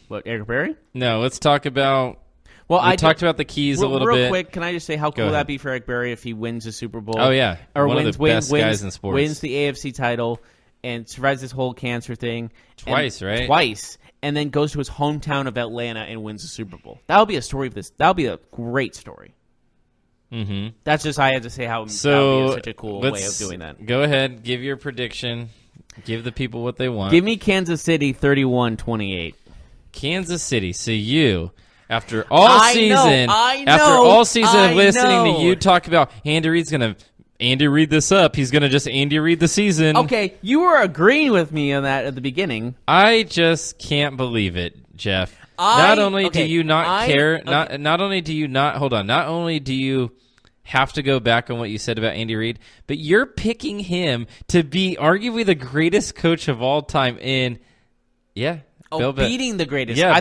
What, Eric Berry? No, let's talk about... Well, we talked about the keys a little bit. Real quick, can I just say how cool that'd be for Eric Berry if he wins the Super Bowl? Oh, yeah. Or one of the best guys in sports. Wins the AFC title and survives this whole cancer thing. Twice, right? Twice. And then goes to his hometown of Atlanta and wins the Super Bowl. That would be a story of this. That would be a great story. Mm-hmm. That's just, I had to say how that would be such a cool way of doing that. Go ahead, give your prediction. Give the people what they want. Give me Kansas City 31-28. Kansas City. So you, after all season of listening to you talk about Andy Reid's going to Andy Reid this up, he's going to just Andy Reid the season. Okay, you were agreeing with me on that at the beginning. I just can't believe it, Jeff. Not only do you not have to go back on what you said about Andy Reid, but you're picking him to be arguably the greatest coach of all time in, beating the greatest. Yeah, I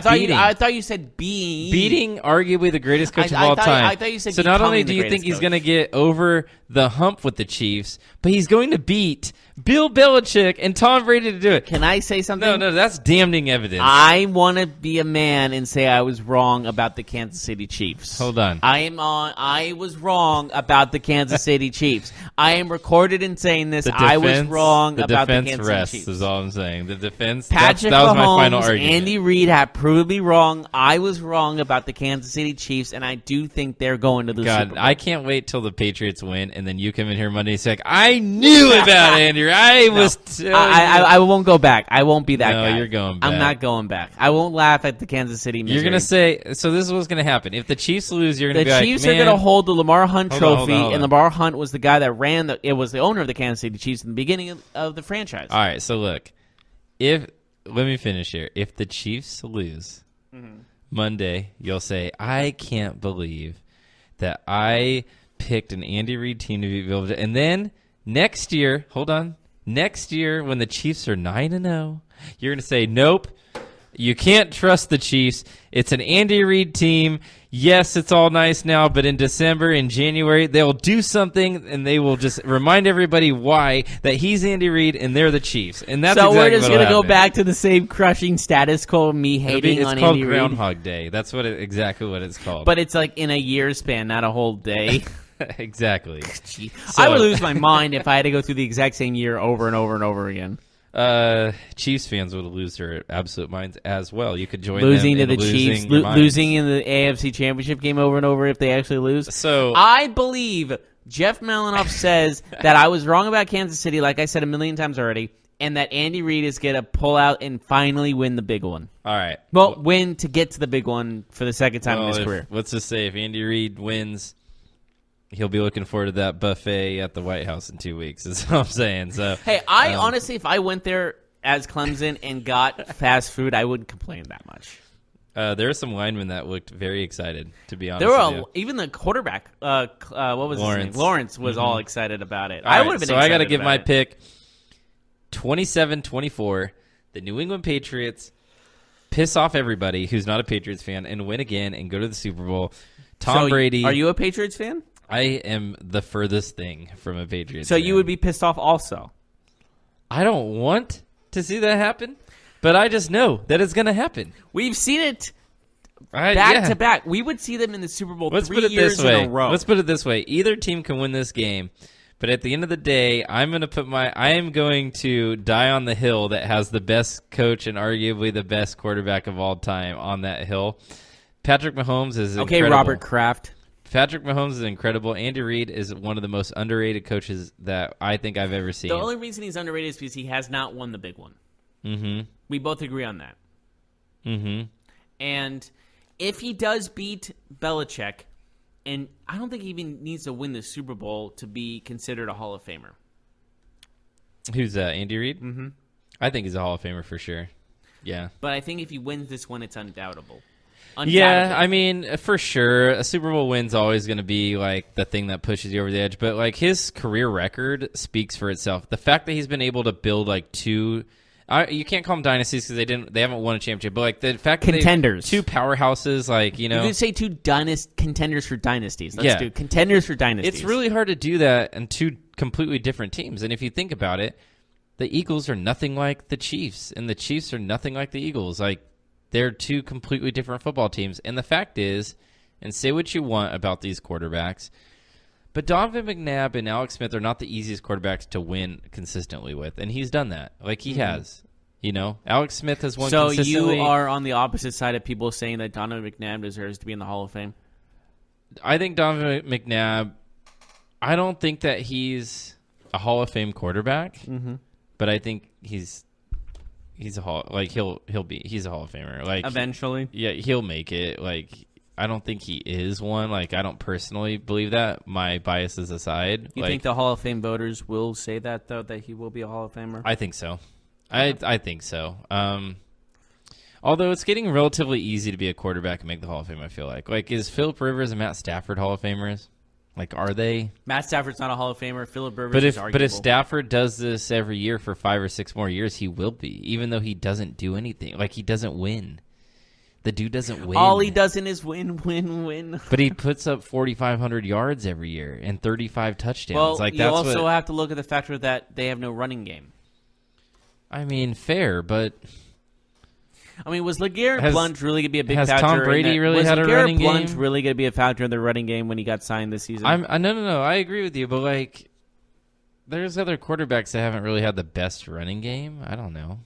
thought you said beating arguably the greatest coach of all time. I thought you said so. Not only do you think he's going to get over the hump with the Chiefs, but he's going to beat Bill Belichick and Tom Brady to do it. Can I say something? No, that's damning evidence. I want to be a man and say I was wrong about the Kansas City Chiefs. Hold on. I was wrong about the Kansas City Chiefs. I am recorded in saying this. I was wrong about the Kansas City Chiefs. Is all I'm saying. The defense. Patrick that was my Mahomes, final argument. Andy Reid have proved me wrong. I was wrong about the Kansas City Chiefs, and I do think they're going to the Super Bowl. I can't wait till the Patriots win, and then you come in here Monday and say, I knew about Andy. I won't go back. I won't be that guy. No, you're going back. I'm not going back. I won't laugh at the Kansas City misery. You're going to say, so this is what's going to happen. If the Chiefs lose, you're going to be like, the Chiefs are going to hold the Lamar Hunt trophy, hold on. and Lamar Hunt was the guy that it was the owner of the Kansas City Chiefs in the beginning of the franchise. All right, so look, let me finish here. If the Chiefs lose Monday, you'll say, I can't believe that I picked an Andy Reid team to beat Bill. And then next year, when the Chiefs are 9-0, you're going to say, nope, you can't trust the Chiefs. It's an Andy Reid team. Yes, it's all nice now, but in December, in January, they'll do something, and they will just remind everybody why that he's Andy Reid and they're the Chiefs. And that's so exactly we're just going to go back to the same crushing status quo, me hating on Andy Reid. It's called Groundhog Day. That's exactly what it's called. But it's like in a year span, not a whole day. Exactly. I would lose my mind if I had to go through the exact same year over and over and over again. Chiefs fans would lose their absolute minds as well. You could join losing them to the Chiefs, losing in the AFC Championship game over and over if they actually lose. So I believe Jeff Malinoff says that I was wrong about Kansas City, like I said a million times already, and that Andy Reid is going to pull out and finally win the big one. All right. Well, win to get to the big one for the second time in his career. Let's just say if Andy Reid wins, he'll be looking forward to that buffet at the White House in 2 weeks, is what I'm saying. So, hey, honestly, if I went there as Clemson and got fast food, I wouldn't complain that much. There are some linemen that looked very excited, to be honest. There were even the quarterback. What was Lawrence. his name? Lawrence was all excited about it. I would have been. So I got to give my it. pick. 27-24. The New England Patriots piss off everybody who's not a Patriots fan and win again and go to the Super Bowl. Tom Brady. Are you a Patriots fan? I am the furthest thing from a Patriots fan. fan. You would be pissed off also. I don't want to see that happen, but I just know that it's going to happen. We've seen it back to back. We would see them in the Super Bowl 3 years in a row. Let's put it this way. Either team can win this game, but at the end of the day, I am going to die on the hill that has the best coach and arguably the best quarterback of all time on that hill. Patrick Mahomes is incredible. Robert Kraft. Patrick Mahomes is incredible. Andy Reid is one of the most underrated coaches that I think I've ever seen. The only reason he's underrated is because he has not won the big one. Mm-hmm. We both agree on that. Mm-hmm. And if he does beat Belichick, and I don't think he even needs to win the Super Bowl to be considered a Hall of Famer. Who's Andy Reid? Mm-hmm. I think he's a Hall of Famer for sure. Yeah. But I think if he wins this one, it's undoubtable. Yeah, I mean, for sure, a Super Bowl win's always going to be like the thing that pushes you over the edge. But like his career record speaks for itself. The fact that he's been able to build like two, you can't call them dynasties because they haven't won a championship. But like the fact contenders, that two powerhouses, like you could say two contenders for dynasties. Let's do contenders for dynasties. It's really hard to do that in two completely different teams. And if you think about it, the Eagles are nothing like the Chiefs, and the Chiefs are nothing like the Eagles. Like. They're two completely different football teams. And the fact is, and say what you want about these quarterbacks, but Donovan McNabb and Alex Smith are not the easiest quarterbacks to win consistently with. And he's done that. Like he has. You know, Alex Smith has won consistently. So you are on the opposite side of people saying that Donovan McNabb deserves to be in the Hall of Fame? I think Donovan McNabb, I don't think that he's a Hall of Fame quarterback, but I think he's a Hall he's a Hall of Famer. Like eventually. Yeah, he'll make it. Like I don't think he is one. Like I don't personally believe that. My biases aside. You think the Hall of Fame voters will say that though, that he will be a Hall of Famer? I think so. I think so. Although it's getting relatively easy to be a quarterback and make the Hall of Fame, I feel like. Like is Phillip Rivers and Matt Stafford Hall of Famers? Like, are they? Matt Stafford's not a Hall of Famer. Philip Rivers is arguable. But if Stafford does this every year for 5 or 6 more years, he will be, even though he doesn't do anything. Like, he doesn't win. The dude doesn't win. All he doesn't is win. But he puts up 4,500 yards every year and 35 touchdowns. Well, like, you also have to look at the factor that they have no running game. I mean, fair, but... I mean, was LeGarrette Blount really going to be a big factor? Has Tom Brady really had a running game? Was LeGarrette Blount really going to be a factor in the running game when he got signed this season? No. I agree with you, but, like, there's other quarterbacks that haven't really had the best running game. I don't know.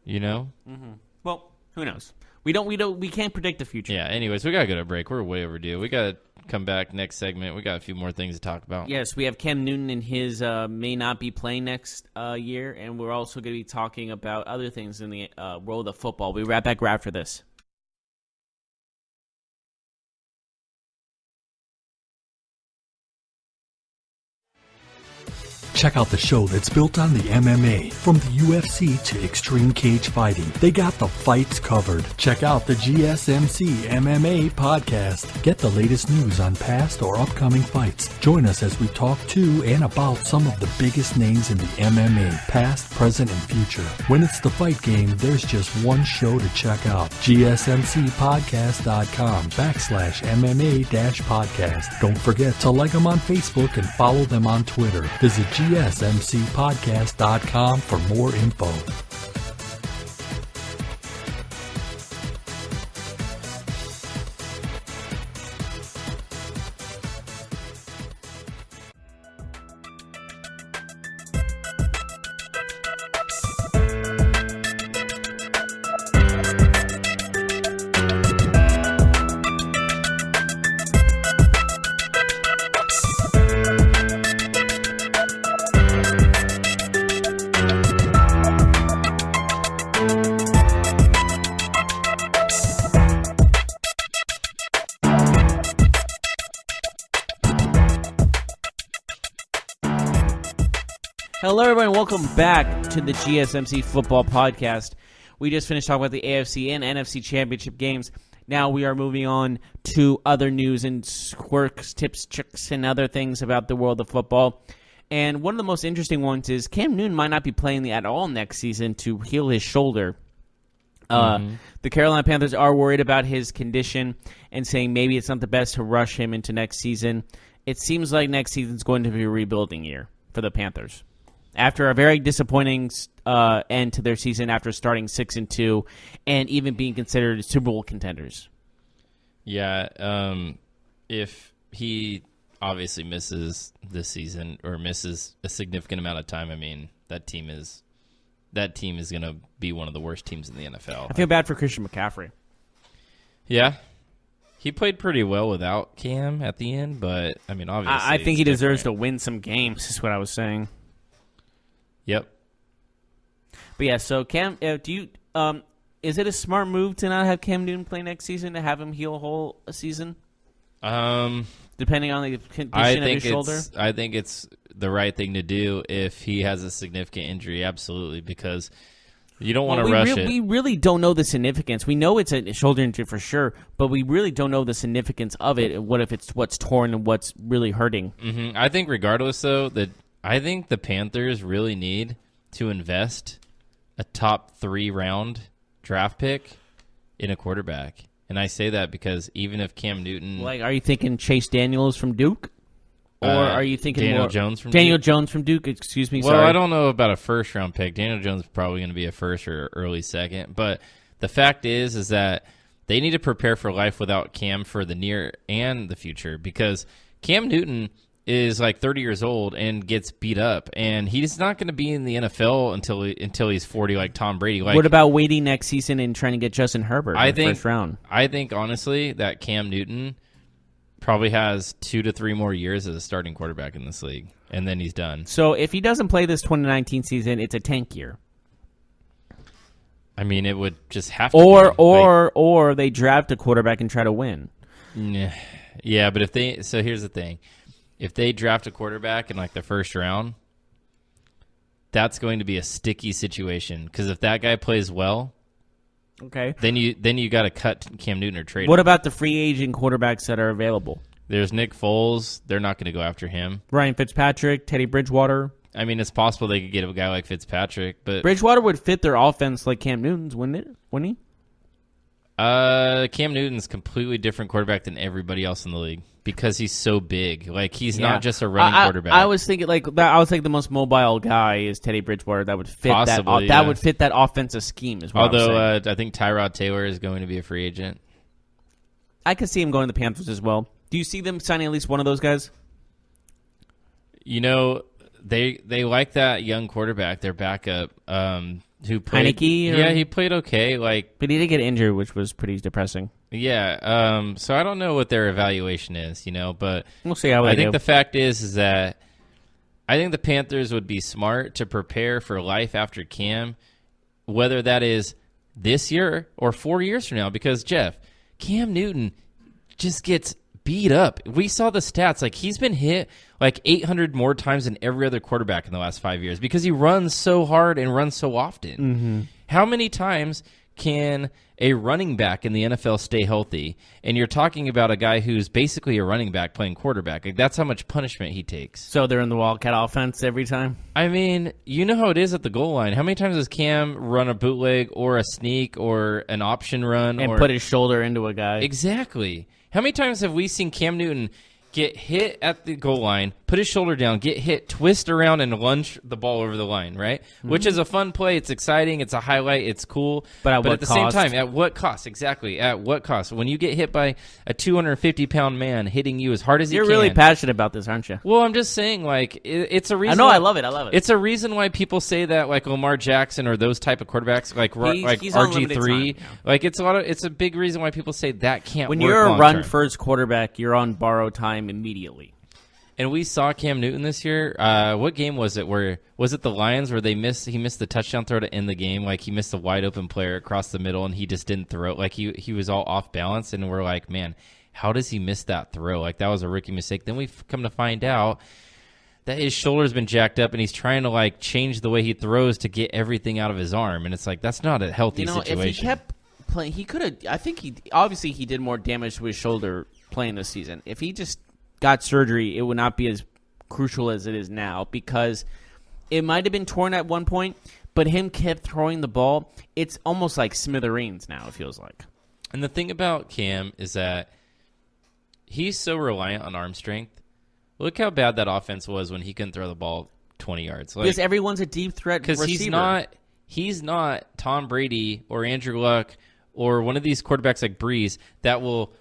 You know? Mm-hmm. Well, who knows? We can't predict the future. Yeah, anyways, we got to go to a break. We're way overdue. We got to come back next segment. We got a few more things to talk about. Yes, we have Cam Newton and his may not be playing next year, and we're also going to be talking about other things in the world of football. We'll be right back after this. Check out the show that's built on the MMA. From the UFC to extreme cage fighting, they got the fights covered. Check out the GSMC MMA podcast. Get the latest news on past or upcoming fights. Join us as we talk to and about some of the biggest names in the MMA, past, present, and future. When it's the fight game, there's just one show to check out. GSMCpodcast.com/MMA-podcast. Don't forget to like them on Facebook and follow them on Twitter. Visit GSMCpodcast.com for more info. Hello, everyone. Welcome back to the GSMC Football Podcast. We just finished talking about the AFC and NFC Championship games. Now we are moving on to other news and quirks, tips, tricks, and other things about the world of football. And one of the most interesting ones is Cam Newton might not be playing at all next season to heal his shoulder. The Carolina Panthers are worried about his condition and saying maybe it's not the best to rush him into next season. It seems like next season's going to be a rebuilding year for the Panthers. After a very disappointing end to their season after starting 6-2 and even being considered Super Bowl contenders. Yeah, if he obviously misses this season or misses a significant amount of time, I mean, that team is going to be one of the worst teams in the NFL. I feel bad for Christian McCaffrey. Yeah. He played pretty well without Cam at the end, but, I mean, obviously I think he deserves to win some games, is what I was saying. Yep. But yeah, so Cam, is it a smart move to not have Cam Newton play next season, to have him heal a whole season? Depending on the condition of his shoulder? I think it's the right thing to do if he has a significant injury, absolutely, because you don't want to rush it. We really don't know the significance. We know it's a shoulder injury for sure, but we really don't know the significance of it. What if it's what's torn and what's really hurting? Mm-hmm. I think regardless, though, I think the Panthers really need to invest a top 3 round draft pick in a quarterback. And I say that because even if Cam Newton... Like, are you thinking Chase Daniels from Duke? Or are you thinking Daniel Jones from Daniel Duke? Jones from Duke, excuse me, Well, sorry. I don't know about a first round pick. Daniel Jones is probably going to be a first or early second. But the fact is that they need to prepare for life without Cam for the near and the future, because Cam Newton is like 30 years old and gets beat up, and he's not going to be in the NFL until he's 40, like Tom Brady. Like, what about waiting next season and trying to get Justin Herbert in the first round? I think, honestly, that Cam Newton probably has 2 to 3 more years as a starting quarterback in this league, and then he's done. So if he doesn't play this 2019 season, it's a tank year. I mean, it would just have to or they draft a quarterback and try to win. Yeah, but here's the thing. If they draft a quarterback in like the first round, that's going to be a sticky situation, because if that guy plays well, okay, then you got to cut Cam Newton or trade What him. about the free agent quarterbacks that are available? There's Nick Foles. They're not going to go after him. Ryan Fitzpatrick, Teddy Bridgewater. I mean, it's possible they could get a guy like Fitzpatrick, but Bridgewater would fit their offense like Cam Newton's, wouldn't he? Cam Newton's completely different quarterback than everybody else in the league because he's so big. Like, he's not just a running quarterback. I was thinking the most mobile guy is Teddy Bridgewater. That would fit that would fit that offensive scheme as well. Although I think Tyrod Taylor is going to be a free agent. I could see him going to the Panthers as well. Do you see them signing at least one of those guys? You know, they like that young quarterback, their backup, who played. Heineke? Yeah, he played okay. But he did get injured, which was pretty depressing. Yeah. So I don't know what their evaluation is, but we'll see how they do. I think the fact is that I think the Panthers would be smart to prepare for life after Cam, whether that is this year or 4 years from now. Because Jeff, Cam Newton just gets beat up. We saw the stats. Like, he's been hit like 800 more times than every other quarterback in the last 5 years because he runs so hard and runs so often. Mm-hmm. How many times can a running back in the NFL stay healthy? And you're talking about a guy who's basically a running back playing quarterback. Like, that's how much punishment he takes. So they're in the Wildcat offense every time? I mean, you know how it is at the goal line. How many times does Cam run a bootleg or a sneak or an option run? And put his shoulder into a guy? Exactly. How many times have we seen Cam Newton get hit at the goal line, put his shoulder down, get hit, twist around, and lunge the ball over the line, right? Mm-hmm. Which is a fun play. It's exciting. It's a highlight. It's cool. But at the same time, at what cost? Exactly. At what cost? When you get hit by a 250-pound man hitting you as hard as he can. You're really passionate about this, aren't you? Well, I'm just saying, it's a reason. I know. I love it. It's a reason why people say that, like, Lamar Jackson or those type of quarterbacks, like RG3. Yeah. It's a big reason why people say that can't work. When you're a run-first quarterback, you're on borrowed time immediately. And we saw Cam Newton this year. What game was it? Was it the Lions where he missed the touchdown throw to end the game? Like, he missed a wide open player across the middle and he just didn't throw it. Like, he was all off balance, and we're like, man, how does he miss that throw? Like, that was a rookie mistake. Then we've come to find out that his shoulder's been jacked up and he's trying to, like, change the way he throws to get everything out of his arm. And it's like, that's not a healthy situation. If he kept playing, he could have. I think he did more damage to his shoulder playing this season. If he just got surgery, it would not be as crucial as it is now, because it might have been torn at one point, but him kept throwing the ball. It's almost like smithereens now, it feels like. And the thing about Cam is that he's so reliant on arm strength. Look how bad that offense was when he couldn't throw the ball 20 yards. Because everyone's a deep threat receiver. Because he's not Tom Brady or Andrew Luck or one of these quarterbacks like Breeze that will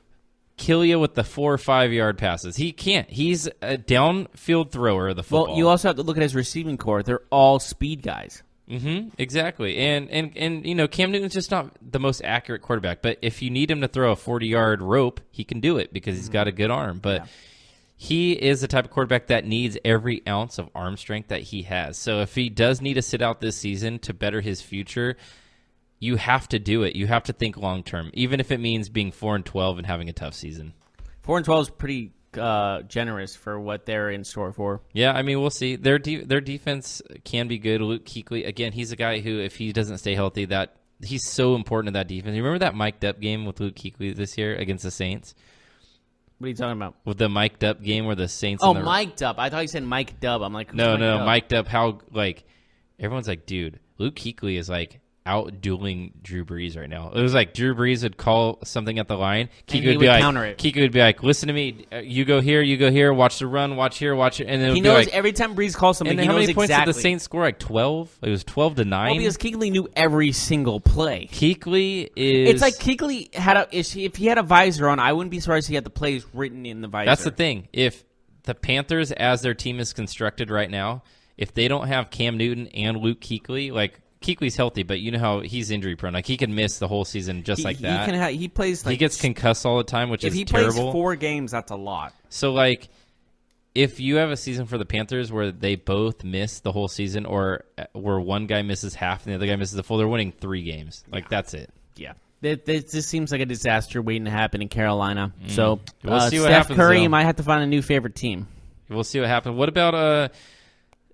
kill you with the 4 or 5 yard passes. He can't. He's a downfield thrower of the football. Well, you also have to look at his receiving core. They're all speed guys. Mm-hmm. Exactly. And Cam Newton's just not the most accurate quarterback. But if you need him to throw a 40-yard rope, he can do it because he's got a good arm. But he is the type of quarterback that needs every ounce of arm strength that he has. So if he does need to sit out this season to better his future, you have to do it. You have to think long term, even if it means being 4-12 and having a tough season. 4-12 is pretty generous for what they're in store for. Yeah, I mean, we'll see. Their defense can be good. Luke Kuechly, again, he's a guy who, if he doesn't stay healthy, that he's so important to that defense. You remember that mic'd up game with Luke Kuechly this year against the Saints? What are you talking about? With the mic'd up game where the Saints. Oh, mic'd up. I thought you said Mike Dub. I'm like, no, mic'd up. How, like, everyone's like, dude, Luke Kuechly is like out dueling Drew Brees right now. It was like Drew Brees would call something at the line. Kuechly would counter it. Kuechly would be like, listen to me. You go here, watch the run, watch here, watch it. And then he knows every time Brees calls something, he knows exactly. And how many points did the Saints score? Like 12? It was 12-9? Well, because Kuechly knew every single play. Kuechly is... It's like Kuechly had if he had a visor on, I wouldn't be surprised if he had the plays written in the visor. That's the thing. If the Panthers, as their team is constructed right now, if they don't have Cam Newton and Luke Kuechly, like... Kuechly's healthy, but you know how he's injury prone. Like, he can miss the whole season just like that. He plays. Like, he gets concussed all the time, which is terrible. If he plays 4 games, that's a lot. So, like, if you have a season for the Panthers where they both miss the whole season, or where one guy misses half and the other guy misses the full, they're winning 3 games. Like, that's it. Yeah. This just seems like a disaster waiting to happen in Carolina. So, we'll see what Steph happens, Curry might have to find a new favorite team. We'll see what happens. What about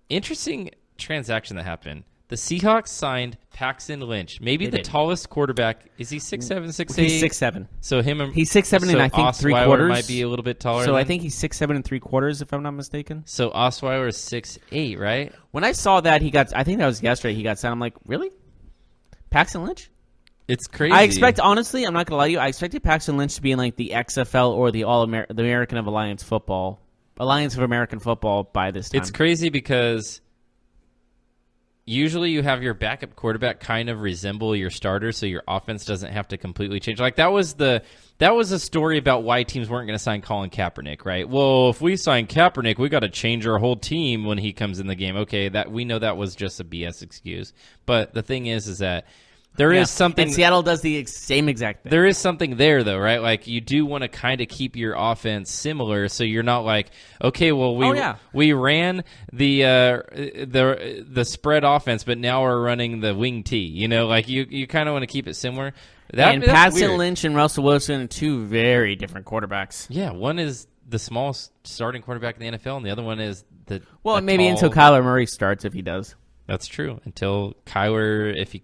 interesting transaction that happened? The Seahawks signed Paxton Lynch, maybe the tallest quarterback. Is he 6'7", 6'8"? He's 6'7". So he's 6'7" and I think Osweiler 3/4 might be a little bit taller. So I think he's 6'7" and 3/4 if I'm not mistaken. So Osweiler is 6'8", right? When I saw that I think that was yesterday. He got signed. I'm like, really? Paxton Lynch? It's crazy. I expect, honestly, I'm not gonna lie to you. I expected Paxton Lynch to be in like the XFL or the the American of Alliance of American Football by this time. It's crazy because usually you have your backup quarterback kind of resemble your starter, so your offense doesn't have to completely change. Like that was a story about why teams weren't going to sign Colin Kaepernick, right? Well, if we sign Kaepernick, we got to change our whole team when he comes in the game. Okay, that we know that was just a BS excuse. But the thing is that there is something. And Seattle does the same exact thing. There is something there, though, right? Like you do want to kind of keep your offense similar, so you're not like, okay, well we ran the spread offense, but now we're running the wing T. You know, like you kind of want to keep it similar. And Paxton Lynch and Russell Wilson are two very different quarterbacks. Yeah, one is the smallest starting quarterback in the NFL, and the other one is until Kyler Murray starts, if he does. That's true. Until Kyler, if he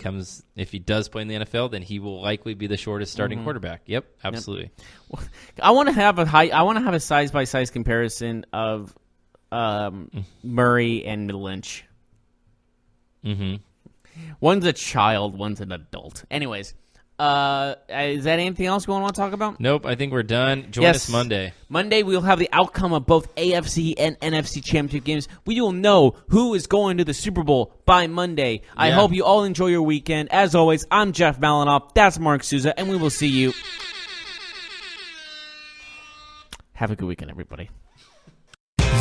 does play in the NFL, then he will likely be the shortest starting quarterback. Yep, absolutely. Yep. I want to have a size by size comparison of Murray and Lynch. Mm-hmm. One's a child, one's an adult. Anyways, is that anything else we want to talk about? Nope, I think we're done. Join us Monday. Monday, we will have the outcome of both AFC and NFC championship games. We will know who is going to the Super Bowl by Monday. I hope you all enjoy your weekend. As always, I'm Jeff Malinoff. That's Mark Souza, and we will see you. Have a good weekend, everybody.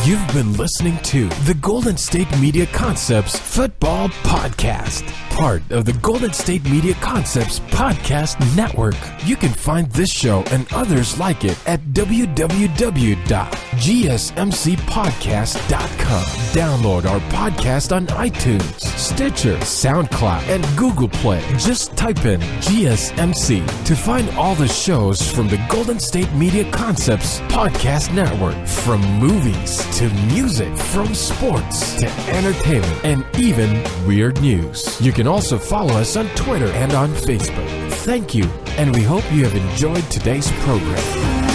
You've been listening to the Golden State Media Concepts Football Podcast, part of the Golden State Media Concepts Podcast Network. You can find this show and others like it at www.gsmcpodcast.com. Download our podcast on iTunes, Stitcher, SoundCloud, and Google Play. Just type in GSMC to find all the shows from the Golden State Media Concepts Podcast Network, from movies to music, from sports to entertainment, and even weird news. You can also follow us on Twitter and on Facebook. Thank you, and we hope you have enjoyed today's program.